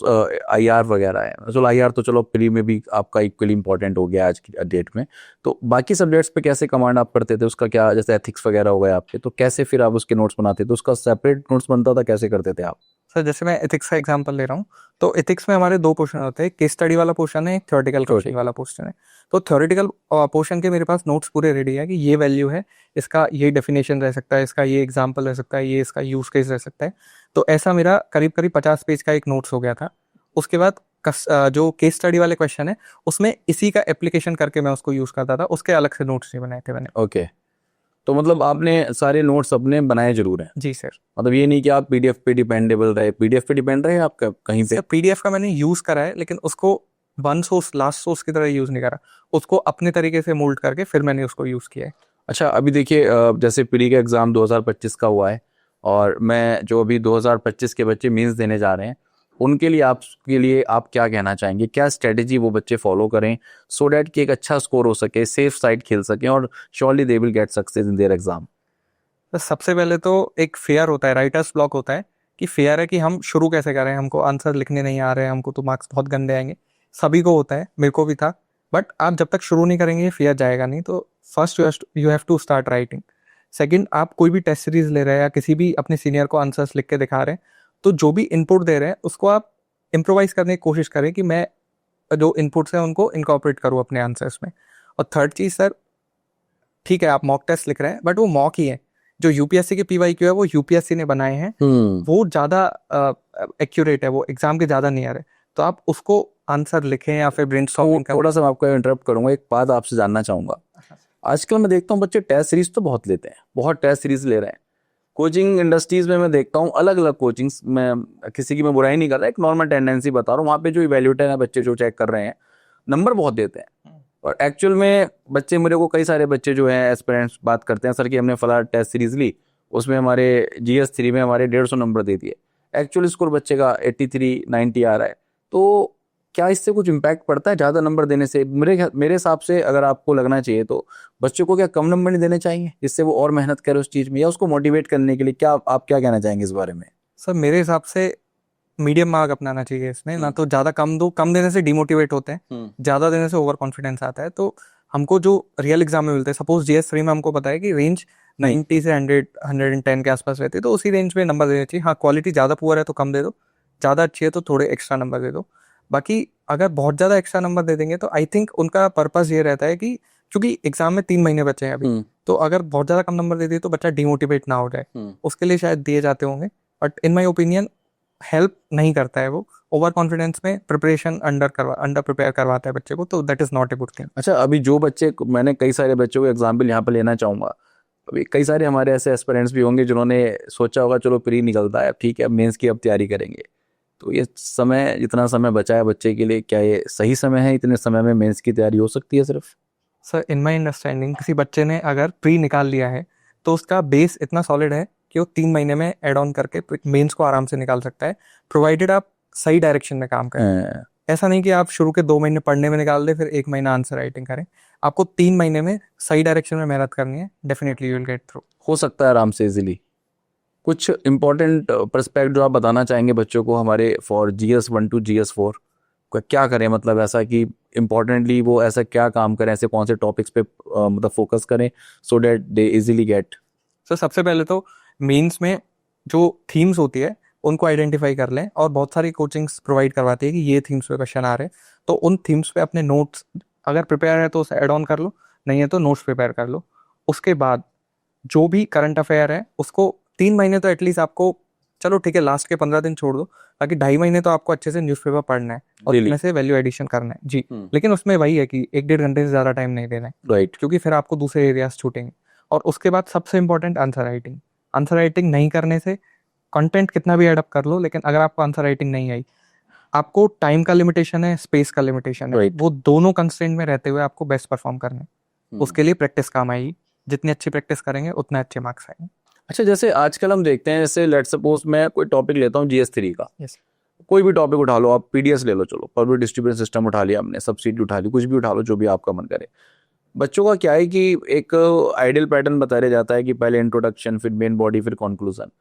आईआर वगैरह है। चलो आईआर तो चलो प्री में भी आपका इक्वली इंपॉर्टेंट हो गया आज की डेट में। तो बाकी सब्जेक्ट्स पे कैसे कमांड आप करते थे उसका, क्या जैसे एथिक्स वगैरह हो गए आपके, तो कैसे फिर आप उसके नोट्स बनाते थे, उसका सेपरेट नोट्स बनता था, कैसे करते थे आप? सर जैसे मैं एथिक्स का एग्जांपल ले रहा हूँ, तो एथिक्स में हमारे 2 पोर्शन होते हैं, केस स्टडी वाला पोर्शन है, एक थ्योरेटिकल क्वेश्चन वाला पोर्शन है। तो थ्योरेटिकल पोर्शन के मेरे पास नोट्स पूरे रेडी है कि ये वैल्यू है, इसका ये डेफिनेशन रह सकता है, इसका ये एग्जांपल रह सकता है, ये इसका यूज केस रह सकता है। तो ऐसा मेरा करीब करीब 50 पेज का एक नोट्स हो गया था। उसके बाद जो केस स्टडी वाले क्वेश्चन है उसमें इसी का एप्लीकेशन करके मैं उसको यूज करता था, उसके अलग से नोट्स नहीं बनाए थे मैंने। ओके, तो मतलब आपने सारे नोट्स अपने बनाए जरूर हैं? जी सर। मतलब ये नहीं कि आप पीडीएफ पे डिपेंडेबल रहे, पीडीएफ पे डिपेंड रहे आप कहीं पे? सर पीडीएफ का मैंने यूज करा है, लेकिन उसको वन सोर्स लास्ट सोर्स की तरह यूज नहीं करा, उसको अपने तरीके से मोल्ड करके फिर मैंने उसको यूज किया है। अच्छा, अभी देखिए जैसे प्री का एग्जाम 2025 का हुआ है, और मैं जो अभी 2025 के बच्चे मेंस देने जा रहे हैं, उनके लिए आप क्या कहना चाहेंगे, क्या स्ट्रेटेजी वो बच्चे फॉलो करें सो डैट कि एक अच्छा स्कोर हो सके, सेफ साइड खेल सकें, और surely they will get success in their exam? तो सबसे पहले तो एक फेयर होता है, राइटर्स ब्लॉक होता है कि फेयर है कि हम शुरू कैसे करें, हमको आंसर लिखने नहीं आ रहे हैं, हमको तो मार्क्स बहुत गंदे आएंगे, सभी को होता है, मेरे को भी था। बट आप जब तक शुरू नहीं करेंगे फेयर जाएगा नहीं। तो first you have to start writing. Second, आप कोई भी टेस्ट सीरीज ले रहे हैं या किसी भी अपने सीनियर को आंसर्स लिख के दिखा रहे हैं, तो जो भी इनपुट दे रहे हैं उसको आप इम्प्रोवाइज करने की कोशिश करें कि मैं जो इनपुट्स हैं उनको इनकॉर्पोरेट करूँ अपने आंसर्स में। और थर्ड चीज़ सर, ठीक है आप मॉक टेस्ट लिख रहे हैं बट वो मॉक ही है, जो यूपीएससी के पीवाईक्यू है वो यूपीएससी ने बनाए हैं, वो ज़्यादा एक्यूरेट है, वो एग्जाम के ज़्यादा नियर है, तो आप उसको आंसर लिखें या फिर ब्रेनस्टॉर्मिंग करें। थोड़ा सा मैं आपको इंटरप्ट करूंगा, एक बात आपसे जानना चाहूंगा। आजकल मैं देखता हूँ बच्चे टेस्ट सीरीज तो बहुत लेते हैं, बहुत टेस्ट सीरीज ले रहे हैं। कोचिंग इंडस्ट्रीज में मैं देखता हूँ अलग अलग कोचिंग्स में, किसी की मैं बुराई नहीं कर रहा, एक नॉर्मल टेंडेंसी बता रहा हूँ, वहाँ पे जो इवेल्युएटर है बच्चे जो चेक कर रहे हैं नंबर बहुत देते हैं, और एक्चुअल में बच्चे, मेरे को कई सारे बच्चे जो हैं एस्पिरेंट्स बात करते हैं, सर कि हमने फला टेस्ट सीरीज ली, उसमें हमारे GS3 में हमारे 150 नंबर दे दिए, एक्चुअल स्कोर बच्चे का 83 90 आ रहा है। तो क्या इससे कुछ इम्पैक्ट पड़ता है ज़्यादा नंबर देने से? मेरे हिसाब से अगर आपको लगना चाहिए तो बच्चों को क्या कम नंबर नहीं देने चाहिए जिससे वो और मेहनत करे उस चीज़ में, या उसको मोटिवेट करने के लिए क्या आप क्या कहना चाहेंगे इस बारे में? सर मेरे हिसाब से मीडियम मार्क अपनाना चाहिए इसमें, ना तो ज़्यादा कम दो, कम देने से डिमोटिवेट होते हैं, ज़्यादा देने से ओवर कॉन्फिडेंस आता है। तो हमको जो रियल एग्जाम में मिलते हैं, सपोज GS3 में हमको पता है कि रेंज 90 से 110 के आसपास रहती है, तो उसी रेंज में नंबर देने चाहिए। हाँ क्वालिटी ज़्यादा पुअर है तो कम दे दो, ज़्यादा अच्छी है तो थोड़े एक्स्ट्रा नंबर दे दो। बाकी अगर बहुत ज़्यादा एक्स्ट्रा नंबर दे देंगे तो आई थिंक उनका पर्पस ये रहता है कि क्योंकि एग्जाम में 3 महीने बचे हैं अभी, तो अगर बहुत ज़्यादा कम नंबर दे दिए तो बच्चा डिमोटिवेट ना हो जाए, उसके लिए शायद दिए जाते होंगे। But in my opinion help नहीं करता है वो, ओवर कॉन्फिडेंस में प्रिपरेशन अंडर प्रिपेयर करवाता है बच्चे को, तो that is not a good thing. अच्छा, अभी जो बच्चे, मैंने कई सारे बच्चों को एग्जाम्पल यहाँ पे लेना चाहूँगा, अभी कई सारे हमारे ऐसे एस्पिरेंट्स भी होंगे जिन्होंने सोचा होगा चलो प्री निकलता है, अब ठीक है, अब मेंस की अब तैयारी करेंगे। तो ये समय, जितना समय बचा है बच्चे के लिए, क्या ये सही समय है? इतने समय में मेंस की तैयारी हो सकती है सिर्फ? सर इन माई अंडरस्टैंडिंग किसी बच्चे ने अगर प्री निकाल लिया है तो उसका बेस इतना सॉलिड है कि वो 3 महीने में एड ऑन करके मेंस को आराम से निकाल सकता है, प्रोवाइडेड आप सही डायरेक्शन में काम करें। ऐसा नहीं कि आप शुरू के 2 महीने पढ़ने में निकाल दे फिर 1 महीना आंसर राइटिंग करें। आपको 3 महीने में सही डायरेक्शन में मेहनत करनी है, definitely you will get through. हो सकता है आराम से इजीली। कुछ इंपॉर्टेंट पर्सपेक्ट जो आप बताना चाहेंगे बच्चों को हमारे फॉर GS1 to GS4, क्या करें, मतलब ऐसा कि इम्पोर्टेंटली वो ऐसा क्या काम करें, ऐसे कौन से टॉपिक्स पे मतलब फोकस करें so that they easily get? Sir सबसे पहले तो मेंस में जो थीम्स होती है उनको आइडेंटिफाई कर लें, और बहुत सारी कोचिंग्स प्रोवाइड करवाती है कि ये थीम्स पे क्वेश्चन आ रहे हैं, तो उन थीम्स पे अपने नोट्स अगर प्रिपेयर है तो उसे ऐड ऑन कर लो, नहीं है तो नोट्स प्रिपेयर कर लो। उसके बाद जो भी करंट अफेयर है उसको 3 महीने तो एटलीस्ट आपको, चलो ठीक है लास्ट के 15 दिन छोड़ दो, बाकी 2.5 महीने तो आपको अच्छे से न्यूज़पेपर पढ़ना है और Really? इसमें से वैल्यू एडिशन करना है जी। लेकिन उसमें वही है कि 1-1.5 घंटे से ज़्यादा टाइम नहीं देना है, राइट। क्योंकि फिर आपको दूसरे एरियाज छूटेंगे। और उसके बाद सबसे important answer writing. Answer writing नहीं करने से कंटेंट कितना भी एडअप कर लो, लेकिन अगर आपको आंसर राइटिंग नहीं आई, आपको टाइम का लिमिटेशन है, स्पेस का लिमिटेशन है, Right. वो दोनों कंस्ट्रेंट में रहते हुए आपको बेस्ट परफॉर्म करना है। उसके लिए प्रैक्टिस काम आएगी, जितनी अच्छी प्रैक्टिस करेंगे उतने अच्छे मार्क्स आएंगे। अच्छा, जैसे आजकल हम देखते हैं, जैसे लेट्स सपोज मैं कोई टॉपिक लेता हूँ GS3 का, Yes. कोई भी टॉपिक उठा लो, आप PDS ले लो, चलो पब्लिक डिस्ट्रीब्यूशन सिस्टम उठा लिया हमने, सब्सिडी उठा ली, कुछ भी उठा लो जो भी आपका मन करे। बच्चों का क्या है कि एक आइडियल पैटर्न बताया जाता है कि पहले इंट्रोडक्शन, फिर मेन बॉडी, फिर कंक्लूजन।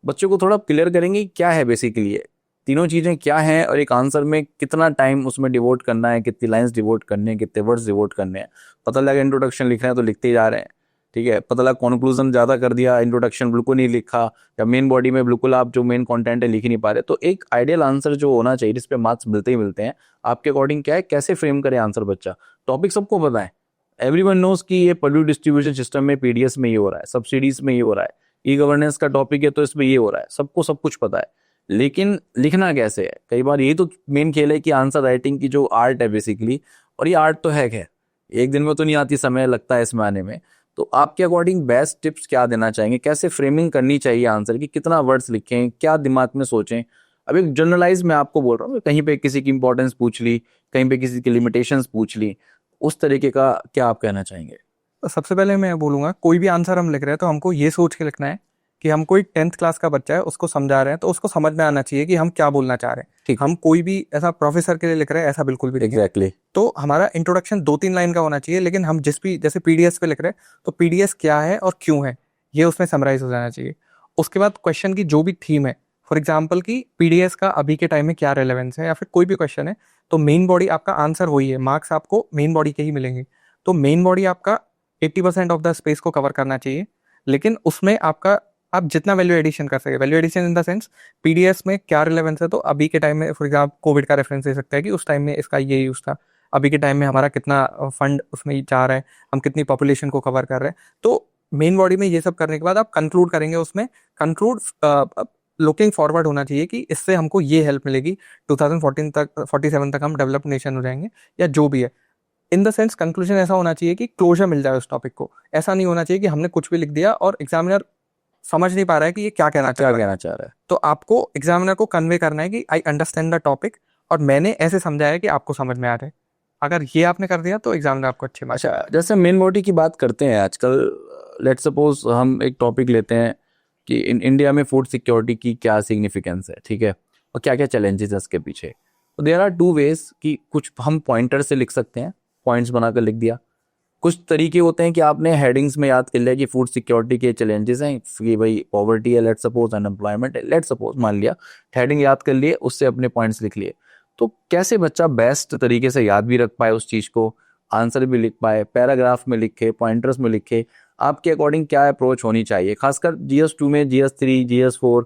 बच्चों को थोड़ा क्लियर करेंगे क्या है बेसिकली, तीनों चीजें क्या हैं, और एक आंसर में कितना टाइम उसमें डिवोट करना है, कितनी लाइंस डिवोट करने हैं, कितने वर्ड्स डिवोट करने हैं। पता लगा इंट्रोडक्शन लिख रहे हैं तो लिखते ही जा रहे हैं, ठीक है, पता लगा कंक्लूजन ज्यादा कर दिया, इंट्रोडक्शन बिल्कुल नहीं लिखा, या मेन बॉडी में बिल्कुल आप जो मेन कंटेंट है लिख ही नहीं पा रहे। तो एक आइडियल आंसर जो होना चाहिए जिस पे मार्क्स मिलते ही मिलते हैं, आपके अकॉर्डिंग क्या है, कैसे फ्रेम करे आंसर बच्चा? टॉपिक सबको पता है, एवरीवन नोज कि ये पब्लिक डिस्ट्रीब्यूशन सिस्टम में PDS में ये हो रहा है, सब्सिडीज में ये हो रहा है, E-गवर्नेंस का टॉपिक है तो इसमें ये हो रहा है, सबको सब कुछ पता है, लेकिन लिखना कैसे है? कई बार यही तो मेन खेल है कि आंसर राइटिंग की जो आर्ट है बेसिकली, और ये आर्ट तो है खैर, एक दिन में तो नहीं आती, समय लगता है इसमें आने में। तो आपके अकॉर्डिंग बेस्ट टिप्स क्या देना चाहेंगे, कैसे फ्रेमिंग करनी चाहिए आंसर की, कितना वर्ड्स लिखें, क्या दिमाग में सोचें? अब एक जनरलाइज मैं आपको बोल रहा हूँ, कहीं पे किसी की इंपॉर्टेंस पूछ ली, कहीं पे किसी की लिमिटेशंस पूछ ली, उस तरीके का क्या आप कहना चाहेंगे? तो सबसे पहले मैं बोलूंगा, कोई भी आंसर हम लिख रहे हैं तो हमको ये सोच के लिखना है कि हम कोई 10th क्लास का बच्चा है उसको समझा रहे हैं, तो उसको समझ में आना चाहिए कि हम क्या बोलना चाह रहे हैं। ठीक। हम कोई भी ऐसा प्रोफेसर के लिए लिख रहे हैं ऐसा बिल्कुल भी नहीं है। एग्जैक्टली। तो हमारा इंट्रोडक्शन 2-3 लाइन का होना चाहिए, लेकिन हम जिस भी जैसे PDS पे लिख रहे हैं तो PDS क्या है और क्यों है ये उसमें समराइज हो जाना चाहिए। उसके बाद क्वेश्चन की जो भी थीम है, फॉर एग्जाम्पल की PDS का अभी के टाइम में क्या रेलेवेंस है, या फिर कोई भी क्वेश्चन है, तो मेन बॉडी आपका आंसर वही है, मार्क्स आपको मेन बॉडी के ही मिलेंगे। तो मेन बॉडी आपका 80% ऑफ द स्पेस को कवर करना चाहिए, लेकिन उसमें आपका आप जितना वैल्यू एडिशन कर सके, value addition in the sense PDS में क्या रिलेवेंस है, तो अभी के टाइम में फॉर एग्जाम्पल कोविड का रेफरेंस दे सकता है कि उस टाइम में इसका ये यूज था, अभी के टाइम में हमारा कितना फंड उसमें जा रहा है, हम कितनी पॉपुलेशन को कवर कर रहे हैं। तो मेन बॉडी में ये सब करने के बाद आप कंक्लूड करेंगे, उसमें कंक्लूड लुकिंग फॉरवर्ड होना चाहिए कि इससे हमको ये हेल्प मिलेगी, 2014 तक 47 तक हम डेवलप्ड नेशन हो जाएंगे, या जो भी है। इन द सेंस कंक्लूजन ऐसा होना चाहिए कि क्लोजर मिल जाए उस टॉपिक को। ऐसा नहीं होना चाहिए कि हमने कुछ भी लिख दिया और एग्जामिनर समझ नहीं पा रहा है कि ये क्या कहना चाह रहा है। तो आपको एग्जामिनर को कन्वे करना है कि आई अंडरस्टैंड द टॉपिक और मैंने ऐसे समझाया कि आपको समझ में आ रहा है। अगर ये आपने कर दिया तो एग्जामिनर आपको अच्छे मार्क्स। अच्छा, जैसे मेन बॉडी की बात करते हैं आजकल, लेट्स सपोज हम एक टॉपिक लेते हैं कि इंडिया में फूड सिक्योरिटी की क्या सिग्निफिकेंस है, ठीक है, और क्या क्या चैलेंजेस है इसके पीछे। तो देयर आर 2 वेज कि कुछ हम पॉइंटर से लिख सकते हैं, पॉइंट्स बनाकर लिख दिया। कुछ तरीके होते हैं कि आपने हेडिंग्स में याद कर लिया कि फूड सिक्योरिटी के चैलेंजेस हैं कि भाई पॉवर्टी है, लेट्स सपोज अनएम्प्लॉयमेंट है, लेट्स सपोज मान लिया, हेडिंग याद कर लिए, उससे अपने पॉइंट्स लिख लिए। तो कैसे बच्चा बेस्ट तरीके से याद भी रख पाए उस चीज़ को, आंसर भी लिख पाए, पैराग्राफ में लिखे, पॉइंटर्स में लिखे, आपके अकॉर्डिंग क्या अप्रोच होनी चाहिए? खासकर GS2 में, GS3, GS4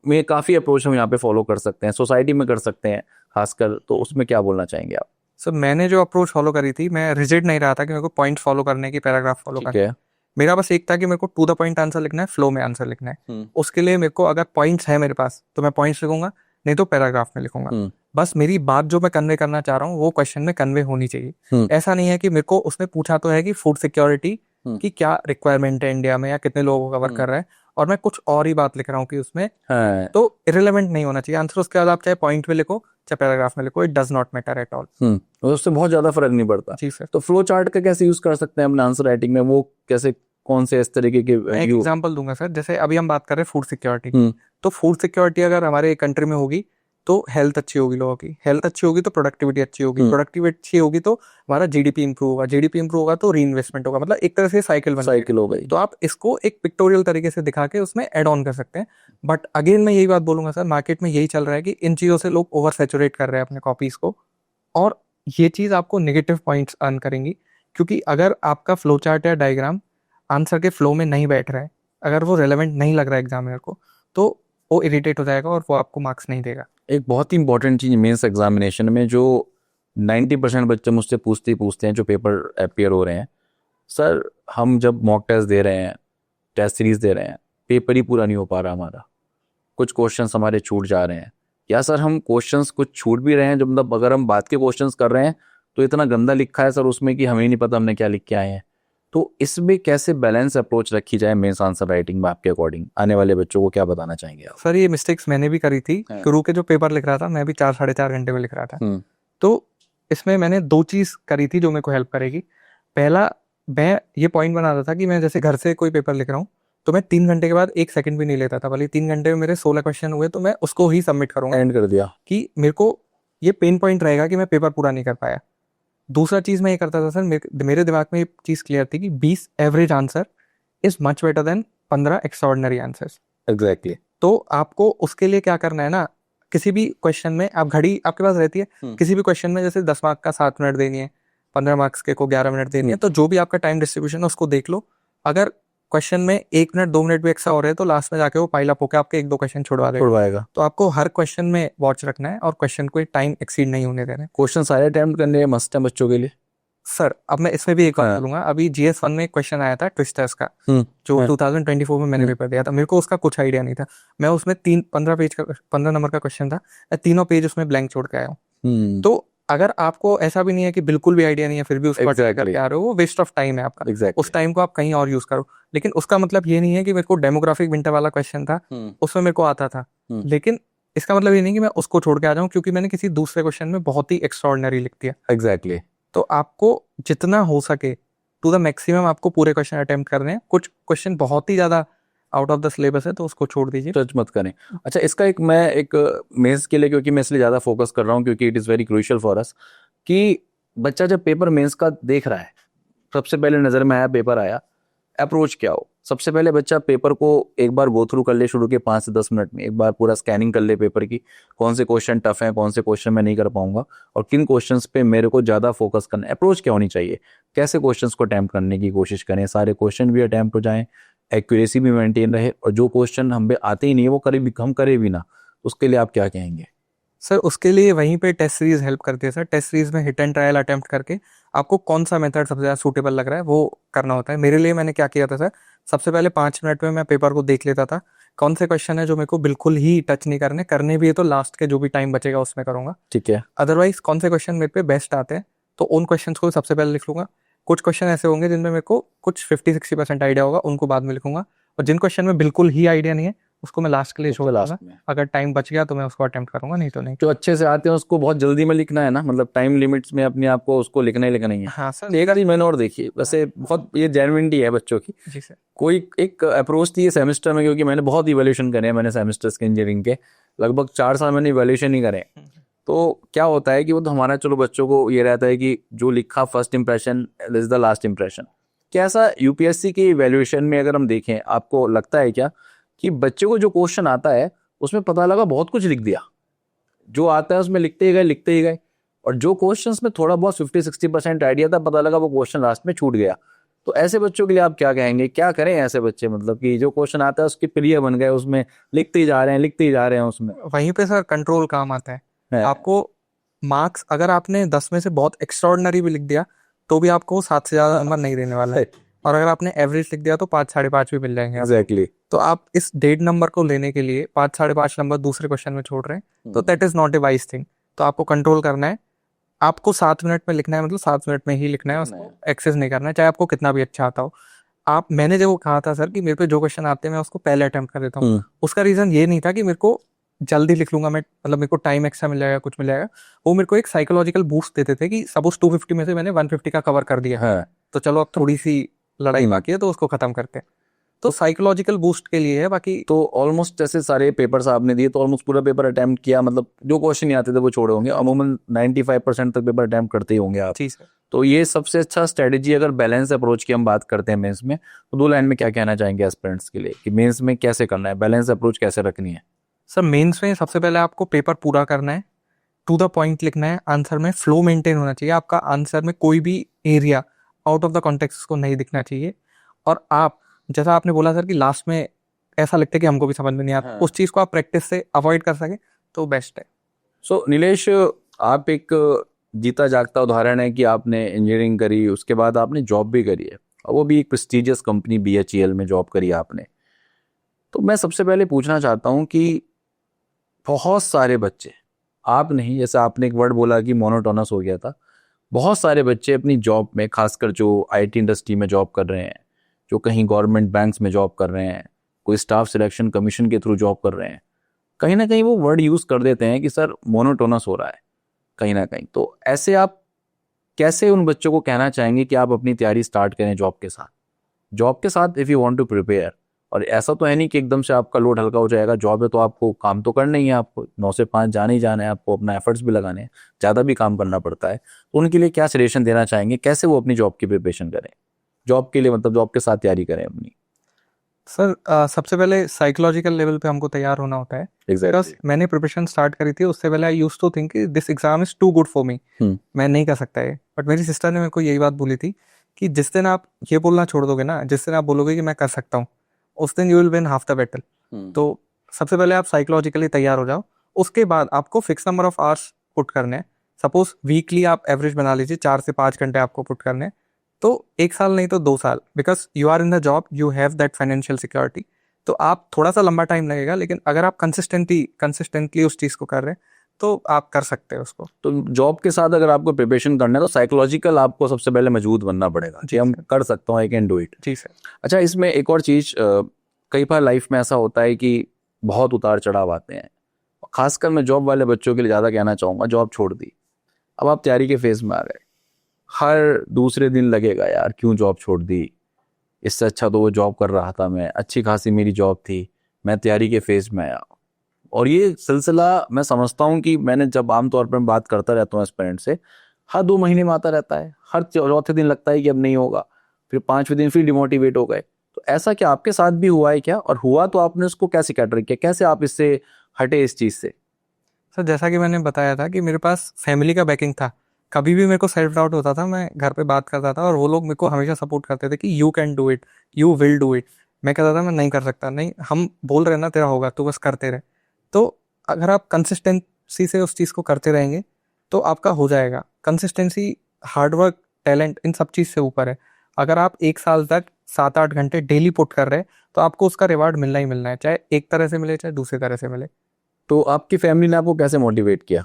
में काफ़ी अप्रोच हम यहाँ पे फॉलो कर सकते हैं, सोसाइटी में कर सकते हैं खासकर, तो उसमें क्या बोलना चाहेंगे आप? सर मैंने जो अप्रोच फॉलो करी थी, मैं रिजिड नहीं रहा था कि मेरे को पॉइंट फॉलो करने की, पैराग्राफ फॉलो ठीक करना है। है। मेरा बस एक था कि मेरे को टू द पॉइंट आंसर लिखना है, फ्लो में आंसर लिखना है। उसके लिए मेरे को अगर पॉइंट्स है मेरे पास तो मैं पॉइंट्स लिखूंगा, नहीं तो पैराग्राफ में लिखूंगा। बस मेरी बात जो मैं कन्वे करना चाह रहा हूँ वो क्वेश्चन में कन्वे होनी चाहिए। ऐसा नहीं है कि मेरे को उसने पूछा तो है कि फूड सिक्योरिटी कि क्या रिक्वायरमेंट है इंडिया में या कितने लोगों को कवर कर रहा है, और मैं कुछ और ही बात लिख रहा हूँ कि उसमें हाँ। तो इरेलेवेंट नहीं होना चाहिए आंसर। उसके बाद आप चाहे पॉइंट में लिखो चाहे पैराग्राफ में लिखो, it does not matter at all. उससे बहुत ज्यादा फर्क नहीं पड़ता। जी सर। तो फ्लो चार्ट का कैसे यूज कर सकते हैं अपने आंसर राइटिंग में, वो कैसे, कौन से इस तरीके के मैं एक एग्जांपल दूंगा सर। जैसे अभी हम बात कर रहे हैं फूड सिक्योरिटी की, तो फूड सिक्योरिटी अगर हमारे कंट्री में होगी तो हेल्थ अच्छी होगी लोगों की, हेल्थ अच्छी होगी तो प्रोडक्टिविटी अच्छी होगी, प्रोडक्टिविटी अच्छी होगी तो हमारा जीडीपी इंप्रूव होगा, जीडीपी इंप्रूव होगा तो री इन्वेस्टमेंट होगा, मतलब एक तरह से साइकिल हो गई। तो आप इसको एक पिक्टोरियल तरीके से दिखा के उसमें एड ऑन कर सकते हैं। बट अगेन मैं यही बात बोलूंगा सर, मार्केट में यही चल रहा है कि इन चीज़ों से लोग ओवर सैचुरेट कर रहे हैं अपने कॉपीज को, और ये चीज़ आपको नेगेटिव पॉइंट्स अर्न करेंगी। क्योंकि अगर आपका फ्लो चार्ट या डायग्राम आंसर के फ्लो में नहीं बैठ रहा है, अगर वो रेलेवेंट नहीं लग रहा है एग्जामिनर को, तो वो इरिटेट हो जाएगा और वो आपको मार्क्स नहीं देगा। एक बहुत ही इंपॉर्टेंट चीज मेंस एग्जामिनेशन में जो 90% बच्चे मुझसे पूछते हैं जो पेपर अपियर हो रहे हैं, सर हम जब मॉक टेस्ट दे रहे हैं, टेस्ट सीरीज दे रहे हैं, पेपर ही पूरा नहीं हो पा रहा हमारा, कुछ क्वेश्चंस हमारे छूट जा रहे हैं, या सर हम क्वेश्चंस कुछ छूट भी रहे हैं, जो मतलब अगर हम बात के क्वेश्चंस कर रहे हैं तो इतना गंदा लिखा है सर उसमें कि हमें ही नहीं पता हमने क्या लिख के आए हैं। तो इसमें कैसे बैलेंस अप्रोच रखी जाए मेंस आंसर राइटिंग में, आपके अकॉर्डिंग आने वाले बच्चों को क्या बताना चाहेंगे आप? सर ये मिस्टेक्स मैंने भी करी थी। शुरू के जो पेपर लिख रहा था मैं भी 4-4.5 घंटे में लिख रहा था। तो इसमें मैंने 2 चीज करी थी जो मेरे को हेल्प करेगी। पहला, मैं ये पॉइंट बनाता था कि मैं जैसे घर से कोई पेपर लिख रहा हूँ तो मैं 3 घंटे के बाद 1 सेकंड भी नहीं लेता था, भले 3 घंटे में मेरे 16 क्वेश्चन हुए तो मैं उसको ही सबमिट करूंगा, एंड कर दिया, कि मेरे को ये पेन पॉइंट रहेगा कि मैं पेपर पूरा नहीं कर पाया। दूसरा चीज मैं ये करता था सर, मेरे दिमाग में ये चीज क्लियर थी कि 20 average answer is much better than 15 extraordinary answers. Exactly. तो आपको उसके लिए क्या करना है ना, किसी भी क्वेश्चन में आप घड़ी आपके पास रहती है, किसी भी क्वेश्चन में जैसे 10 मार्क का 7 मिनट देनी है, 15 मार्क्स के को 11 मिनट देनी है, तो जो भी आपका टाइम डिस्ट्रीब्यूशन है उसको देख लो। अगर क्वेश्चन में 1 मिनट 2 मिनट भी एक्स्ट्रा हो रहे हैं तो लास्ट में जाके वो पाइल अप होकर आपके 1-2 क्वेश्चन छुड़वाएगा। तो आपको हर क्वेश्चन में वॉच रखना है और क्वेश्चन को टाइम एक्सीड नहीं होने देना है। क्वेश्चन सारे अटेम्प्ट करने मस्ट है बच्चों के लिए। सर अब मैं इसमें भी एक बात बोलूंगा, अभी GS1 में एक क्वेश्चन आया था ट्विस्टर्स का, जो 2024 में मैंने पेपर दिया था। मेरे को उसका कुछ आइडिया नहीं था, मैं उसमें 15 नंबर का क्वेश्चन था, मैं तीनों पेज उसमें ब्लैंक छोड़ के आया हूँ। तो अगर आपको ऐसा भी नहीं है कि बिल्कुल भी आइडिया नहीं है फिर भी उसको करके आ रहे हो, वो वेस्ट ऑफ टाइम है आपका। उस टाइम को आप कहीं और यूज करो। लेकिन उसका मतलब ये नहीं है कि मेरे को डेमोग्राफिक विंटर वाला क्वेश्चन था उसमें मेरे को आता था, लेकिन इसका मतलब ये नहीं कि मैं उसको छोड़ के आ जाऊं क्योंकि मैंने किसी दूसरे क्वेश्चन में बहुत ही एक्स्ट्राऑर्डिनरी लिख दिया। एग्जैक्टली। तो आपको जितना हो सके टू द मैक्सिमम आपको पूरे क्वेश्चन अटेम्प्ट करने हैं। कुछ क्वेश्चन बहुत ही ज्यादा आउट ऑफ द सिलेबस है तो उसको छोड़ दीजिए, टच मत करें। अच्छा, इसका मैं एक मेंस के लिए, क्योंकि मैं इसलिए ज्यादा फोकस कर रहा हूँ क्योंकि it is very crucial for us, कि बच्चा जब पेपर मेंस का देख रहा है, सबसे पहले नजर में आया पेपर आया, अप्रोच क्या हो? सबसे पहले बच्चा पेपर को एक बार गो थ्रू कर ले, शुरू के 5 से 10 मिनट में एक बार पूरा स्कैनिंग कर ले पेपर की, कौन से क्वेश्चन टफ हैं, कौन से क्वेश्चन मैं नहीं कर पाऊंगा और किन क्वेश्चंस पे मेरे को ज्यादा फोकस करना है। अप्रोच क्या होनी चाहिए, कैसे क्वेश्चंस को अटेम्प्ट करने की कोशिश करें, सारे क्वेश्चन भी अटेम्प्ट हो जाएं, एक्यूरेसी भी मेंटेन रहे, और जो क्वेश्चन हम पे आते ही नहीं है वो हम करे भी ना, उसके लिए आप क्या कहेंगे? सर उसके लिए वहीं पे टेस्ट सीरीज हेल्प करती है सर। टेस्ट सीरीज में हिट एंड ट्रायल अटेम्प्ट करके आपको कौन सा मेथड सबसे ज़्यादा सूटेबल लग रहा है वो करना होता है। मेरे लिए मैंने क्या किया था सर, सबसे पहले 5 मिनट में मैं पेपर को देख लेता था, कौन से क्वेश्चन है जो मेरे को बिल्कुल ही टच नहीं करने भी है तो लास्ट के जो भी टाइम बचेगा उसमें करूंगा, ठीक है। अदरवाइज कौन से क्वेश्चन मेरे पे बेस्ट आते हैं तो उन क्वेश्चन को सबसे पहले लिख लूंगा। कुछ क्वेश्चन ऐसे होंगे जिनमें मेरे को कुछ 50-60% आइडिया होगा, उनको बाद में लिखूंगा, और जिन क्वेश्चन में बिल्कुल ही आइडिया नहीं है उसको मैं लास्ट के लिए छोड़ दूंगा। अगर टाइम बच गया तो मैं उसको अटेम्प्ट करूंगा, नहीं तो नहीं। जो अच्छे से आते हैं उसको बहुत जल्दी में लिखना है ना, मतलब टाइम लिमिट्स में अपने आप को उसको लिखना ही है। हाँ सर। एक आधी मैंने और देखी, वैसे बहुत ये जेन्युइनिटी है बच्चों की। जी सर। कोई एक अप्रोच थी सेमेस्टर में, क्योंकि मैंने बहुत इवैल्यूएशन करे हैं, मैंने सेमेस्टर्स के इंजीनियरिंग के लगभग 4 साल मैंने इवैल्यूएशन ही करे। तो क्या होता है कि वो तो हमारा, चलो बच्चों को ये रहता है कि जो लिखा first impression is the last impression. क्या ऐसा यूपीएससी के इवैल्यूएशन में अगर हम देखें, आपको लगता है क्या कि बच्चे को जो क्वेश्चन आता है उसमें पता लगा बहुत कुछ लिख दिया, जो आता है उसमें लिखते ही गए, और जो क्वेश्चंस में थोड़ा बहुत 50-60% आइडिया था, पता लगा वो क्वेश्चन लास्ट में छूट गया। तो ऐसे बच्चों के लिए आप क्या कहेंगे, क्या करें ऐसे बच्चे, मतलब कि जो क्वेश्चन आता है उसके प्रिय बन गए, उसमें लिखते ही जा रहे हैं उसमें। वहीं पे सर कंट्रोल काम आता है। आपको मार्क्स, अगर आपने 10 में से बहुत एक्स्ट्राऑर्डिनरी भी लिख दिया तो भी आपको 7 से ज्यादा नंबर नहीं देने वाला है, और अगर आपने एवरेज लिख दिया तो 5-5.5 भी मिल जाएंगे। एग्जैक्टली। तो आप इस 1.5 नंबर को लेने के लिए 5-5.5 नंबर दूसरे क्वेश्चन में छोड़ रहे हैं, तो that is not a wise thing. तो आपको कंट्रोल करना है, आपको 7 मिनट में लिखना है, मतलब 7 मिनट में ही लिखना है, उसको एक्सेस नहीं करना है, चाहे आपको कितना भी अच्छा आता हो। आप मैंने जो कहा था सर कि मेरे पे जो क्वेश्चन आते हैं मैं उसको पहले अटेम्प्ट कर देता हूँ, हम्म। उसका रीजन ये नहीं था कि मेरे को जल्दी लिख लूंगा मैं, मतलब मेरे को टाइम एक्स्ट्रा मिल जाएगा, कुछ मिल जाएगा। वो मेरे को एक साइकोलॉजिकल बूस्ट देते थे कि सपोज 250 में से मैंने 150 का कवर कर दिया, है तो चलो अब थोड़ी सी लड़ाई बाकी है तो उसको खत्म करते हैं। तो साइकोलॉजिकल बूस्ट के लिए है, बाकी तो ऑलमोस्ट जैसे सारे पेपर्स आपने दिए तो ऑलमोस्ट पूरा पेपर अटेम्प्ट किया, मतलब जो क्वेश्चन नहीं आते थे वो छोड़े होंगे, अमूमन 95% तक पेपर अटेम्प्ट करते ही होंगे आप। जी सर। तो ये सबसे अच्छा स्ट्रेटेजी, अगर बैलेंस अप्रोच की हम बात करते हैं मेंस में, तो 2 लाइन में क्या कहना चाहेंगे एस्पिरेंट्स के लिए कि मेंस में कैसे करना है, बैलेंस अप्रोच कैसे रखनी है? सर मेंस में सबसे पहले आपको पेपर पूरा करना है, टू द पॉइंट लिखना है, आंसर में फ्लो मेंटेन होना चाहिए, आपका आंसर में कोई भी area out of the context को नहीं दिखना चाहिए। और आप जैसा आपने बोला सर कि लास्ट में ऐसा लगता है कि हमको भी समझ में नहीं आता, हाँ। उस चीज़ को आप प्रैक्टिस से अवॉइड कर सके तो बेस्ट है। सो नीलेश, आप एक जीता जागता उदाहरण है कि आपने इंजीनियरिंग करी, उसके बाद आपने जॉब भी करी है, और वो भी एक प्रेस्टिजियस कंपनी BHEL में जॉब करी आपने। तो मैं सबसे पहले पूछना चाहता हूँ कि बहुत सारे बच्चे, आप नहीं, जैसे आपने एक वर्ड बोला कि मोनोटोनस हो गया था, बहुत सारे बच्चे अपनी जॉब में, खासकर जो IT इंडस्ट्री में जॉब कर रहे हैं, जो कहीं गवर्नमेंट बैंक्स में जॉब कर रहे हैं, कोई स्टाफ सिलेक्शन कमीशन के थ्रू जॉब कर रहे हैं, कहीं ना कहीं वो वर्ड यूज कर देते हैं कि सर मोनोटोनस हो रहा है कहीं ना कहीं। तो ऐसे आप कैसे उन बच्चों को कहना चाहेंगे कि आप अपनी तैयारी स्टार्ट करें जॉब के साथ if you want to prepare? और ऐसा तो है नहीं कि एकदम से आपका लोड हल्का हो जाएगा, जॉब है तो आपको काम तो करना ही है, आपको 9 से 5 जाना ही जाना है, आपको अपना एफर्ट्स भी लगाने हैं, ज़्यादा भी काम करना पड़ता है। तो उनके लिए क्या सजेशन देना चाहेंगे, कैसे वो अपनी जॉब की प्रिपरेशन करें, जॉब के लिए, मतलब जॉब के साथ तैयारी करें अपनी? सर सबसे पहले साइकोलॉजिकल लेवल पे हमको तैयार होना होता है। बिकॉज मैंने प्रिपरेशन स्टार्ट करी थी, उससे पहले आई यूज्ड टू थिंक कि this exam is too good for me, मैं नहीं कर सकता है। बट मेरी सिस्टर ने मेरे को यही बात बोली थी कि जिस दिन आप ये बोलना छोड़ दोगे ना, जिस दिन आप बोलोगे कि मैं कर सकता हूँ, उस दिन you will win half the battle. तो सबसे पहले आप साइकोलॉजिकली तैयार हो जाओ, उसके बाद आपको fix number of hours put करने हैं। सपोज वीकली आप एवरेज बना लीजिए, 4 से 5 घंटे आपको पुट करने हैं, तो 1 साल नहीं तो 2 साल, because you are in the job, you have that financial security. तो आप थोड़ा सा लंबा टाइम लगेगा, लेकिन अगर आप कंसिस्टेंटली उस चीज़ को कर रहे हैं तो आप कर सकते हैं उसको। तो जॉब के साथ अगर आपको प्रिपरेशन करना है तो साइकोलॉजिकल आपको सबसे पहले मजबूत बनना पड़ेगा कि हम कर सकता हूँ, आई कैन डू इट। जी सर। अच्छा, इसमें एक और चीज़, कई बार लाइफ में ऐसा होता है कि बहुत उतार चढ़ाव आते हैं, खासकर मैं जॉब वाले बच्चों के लिए ज़्यादा कहना चाहूँगा, जॉब छोड़ दी, अब आप तैयारी के फेज में आ गए, हर दूसरे दिन लगेगा यार क्यों जॉब छोड़ दी, इससे अच्छा तो वो जॉब कर रहा था, मैं अच्छी खासी मेरी जॉब थी, मैं तैयारी के फेज में आया। और ये सिलसिला मैं समझता हूँ कि मैंने जब आमतौर पर बात करता रहता हूँ एस्पिरेंट से, हर 2 महीने में आता रहता है, हर चौथे दिन लगता है कि अब नहीं होगा, फिर 5वें दिन फिर डिमोटिवेट हो गए। तो ऐसा क्या आपके साथ भी हुआ है क्या, और हुआ तो आपने उसको कैसे कैटर किया, कैसे आप इससे हटे इस चीज़ से? सर जैसा कि मैंने बताया था कि मेरे पास फैमिली का बैकिंग था, कभी भी मेरे को सेल्फ डाउट होता था, मैं घर पे बात करता था और वो लोग मेरे को हमेशा सपोर्ट करते थे कि you can do it, you will do it. मैं कहता था मैं नहीं कर सकता, नहीं हम बोल रहे ना तेरा होगा, तू बस करते रहे। तो अगर आप कंसिस्टेंसी से उस चीज़ को करते रहेंगे तो आपका हो जाएगा। कंसिस्टेंसी, हार्डवर्क, टैलेंट, इन सब चीज़ से ऊपर है। अगर आप 1 साल तक 7-8 घंटे डेली पुट कर रहे हैं तो आपको उसका रिवार्ड मिलना ही मिलना है, चाहे एक तरह से मिले चाहे दूसरी तरह से मिले। तो आपकी फैमिली ने आपको कैसे मोटिवेट किया?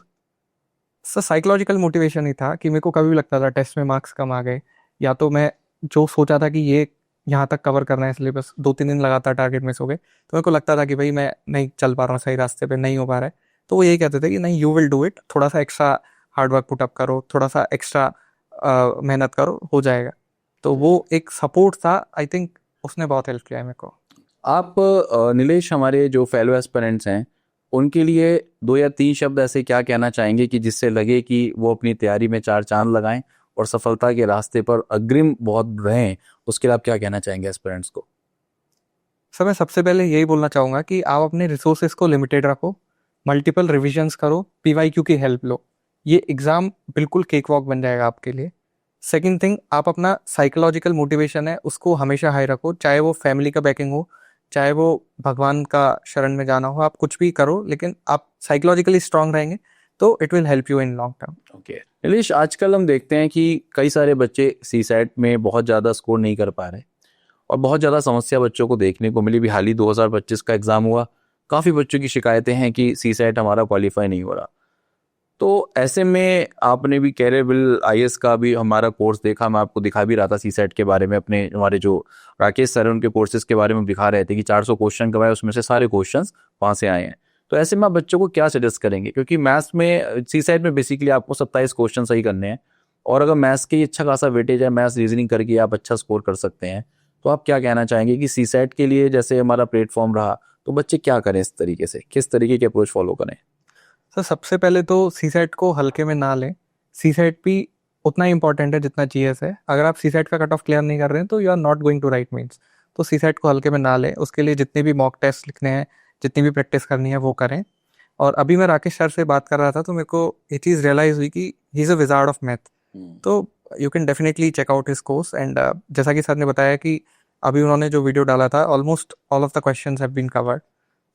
सर साइकोलॉजिकल मोटिवेशन ही था कि मेरे को कभी भी लगता था टेस्ट में मार्क्स कम आ गए, या तो मैं जो सोचा था कि ये यहाँ तक कवर करना है सिलेबस, 2-3 दिन लगातार टारगेट मिस हो गए, तो मेरे को लगता था कि भाई मैं नहीं चल पा रहा हूँ सही रास्ते पे, नहीं हो पा रहा है। तो वो यही कहते थे कि नहीं, यू विल डू इट, थोड़ा सा एक्स्ट्रा हार्डवर्क पुटअप करो, थोड़ा सा एक्स्ट्रा मेहनत करो, हो जाएगा। तो वो एक सपोर्ट था, आई थिंक उसने बहुत हेल्प किया है मेरे को। आप नीलेश, हमारे जो फेलो एस्पिरेंट्स हैं उनके लिए 2 या 3 शब्द ऐसे क्या कहना चाहेंगे कि जिससे लगे कि वो अपनी तैयारी में 4 चांद लगाएं और सफलता के रास्ते पर अग्रिम बहुत रहें, उसके लिए आप क्या कहना चाहेंगे एस्पिरेंट्स को? सर मैं सबसे पहले यही बोलना चाहूँगा कि आप अपने रिसोर्सेज को लिमिटेड रखो, मल्टीपल रिविजन्स करो, PYQ की हेल्प लो, ये एग्ज़ाम बिल्कुल केक वॉक बन जाएगा आपके लिए। सेकंड थिंग, आप अपना साइकोलॉजिकल मोटिवेशन है उसको हमेशा हाई रखो, चाहे वो फैमिली का बैकिंग हो, चाहे वो भगवान का शरण में जाना हो, आप कुछ भी करो, लेकिन आप साइकोलॉजिकली स्ट्रांग रहेंगे तो it will help you in long term. Okay Nilesh, आजकल हम देखते हैं कि कई सारे बच्चे CSAT में बहुत ज़्यादा स्कोर नहीं कर पा रहे और बहुत ज़्यादा समस्या बच्चों को देखने को मिली। भी हाल ही 2025 का एग्ज़ाम हुआ, काफ़ी बच्चों की शिकायतें हैं कि CSAT हमारा क्वालिफाई नहीं हो रहा। तो ऐसे में आपने भी कैरियर आईएएस का भी हमारा कोर्स देखा, मैं आपको दिखा भी रहा था सीसेट के बारे में, अपने हमारे जो राकेश सर हैं उनके कोर्सेज के बारे में दिखा रहे थे कि 400 क्वेश्चन करवाए, उसमें से सारे क्वेश्चंस वहाँ से आए हैं। तो ऐसे में आप बच्चों को क्या सजेस्ट करेंगे, क्योंकि मैथ्स में सीसेट में बेसिकली आपको 27 क्वेश्चन सही करने हैं, और अगर मैथ्स की अच्छा खासा वेटेज है, मैथ्स रीजनिंग करके आप अच्छा स्कोर कर सकते हैं, तो आप क्या कहना चाहेंगे कि सीसेट के लिए जैसे हमारा प्लेटफॉर्म रहा, तो बच्चे क्या करें इस तरीके से, किस तरीके की अप्रोच फॉलो करें? सर सबसे पहले तो सीसेट को हल्के में ना लें। सीसेट भी उतना ही इंपॉर्टेंट है जितना जीएस है। अगर आप सीसेट का कट ऑफ क्लियर नहीं कर रहे हैं तो you are not going to write means. तो सीसेट को हल्के में ना लें। उसके लिए जितने भी मॉक टेस्ट लिखने हैं, जितनी भी प्रैक्टिस करनी है वो करें। और अभी मैं राकेश सर से बात कर रहा था तो मेरे को ये चीज़ रियलाइज़ हुई कि he is a wizard of math. तो you can definitely check out his course. And जैसा कि सर ने बताया कि अभी उन्होंने जो वीडियो डाला था, almost all of the questions have been covered.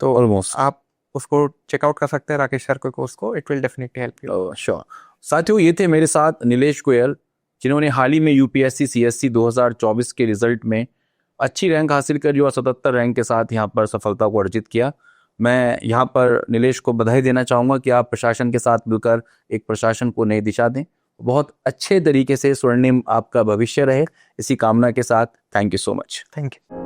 तो ऑलमोस्ट आप उसको चेकआउट कर सकते हैं राकेश सर के कोर्स को। It will definitely help you. Sure. साथियों, ये थे मेरे साथ नीलेश गोयल, जिन्होंने हाल ही में यूपीएससी सीएससी 2024 के रिजल्ट में अच्छी रैंक हासिल करी और 77 रैंक के साथ यहाँ पर सफलता को अर्जित किया। मैं यहाँ पर नीलेश को बधाई देना चाहूँगा कि आप प्रशासन के साथ मिलकर एक प्रशासन को नई दिशा दें। बहुत अच्छे तरीके से स्वर्णिम आपका भविष्य रहे, इसी कामना के साथ thank you so much. Thank you.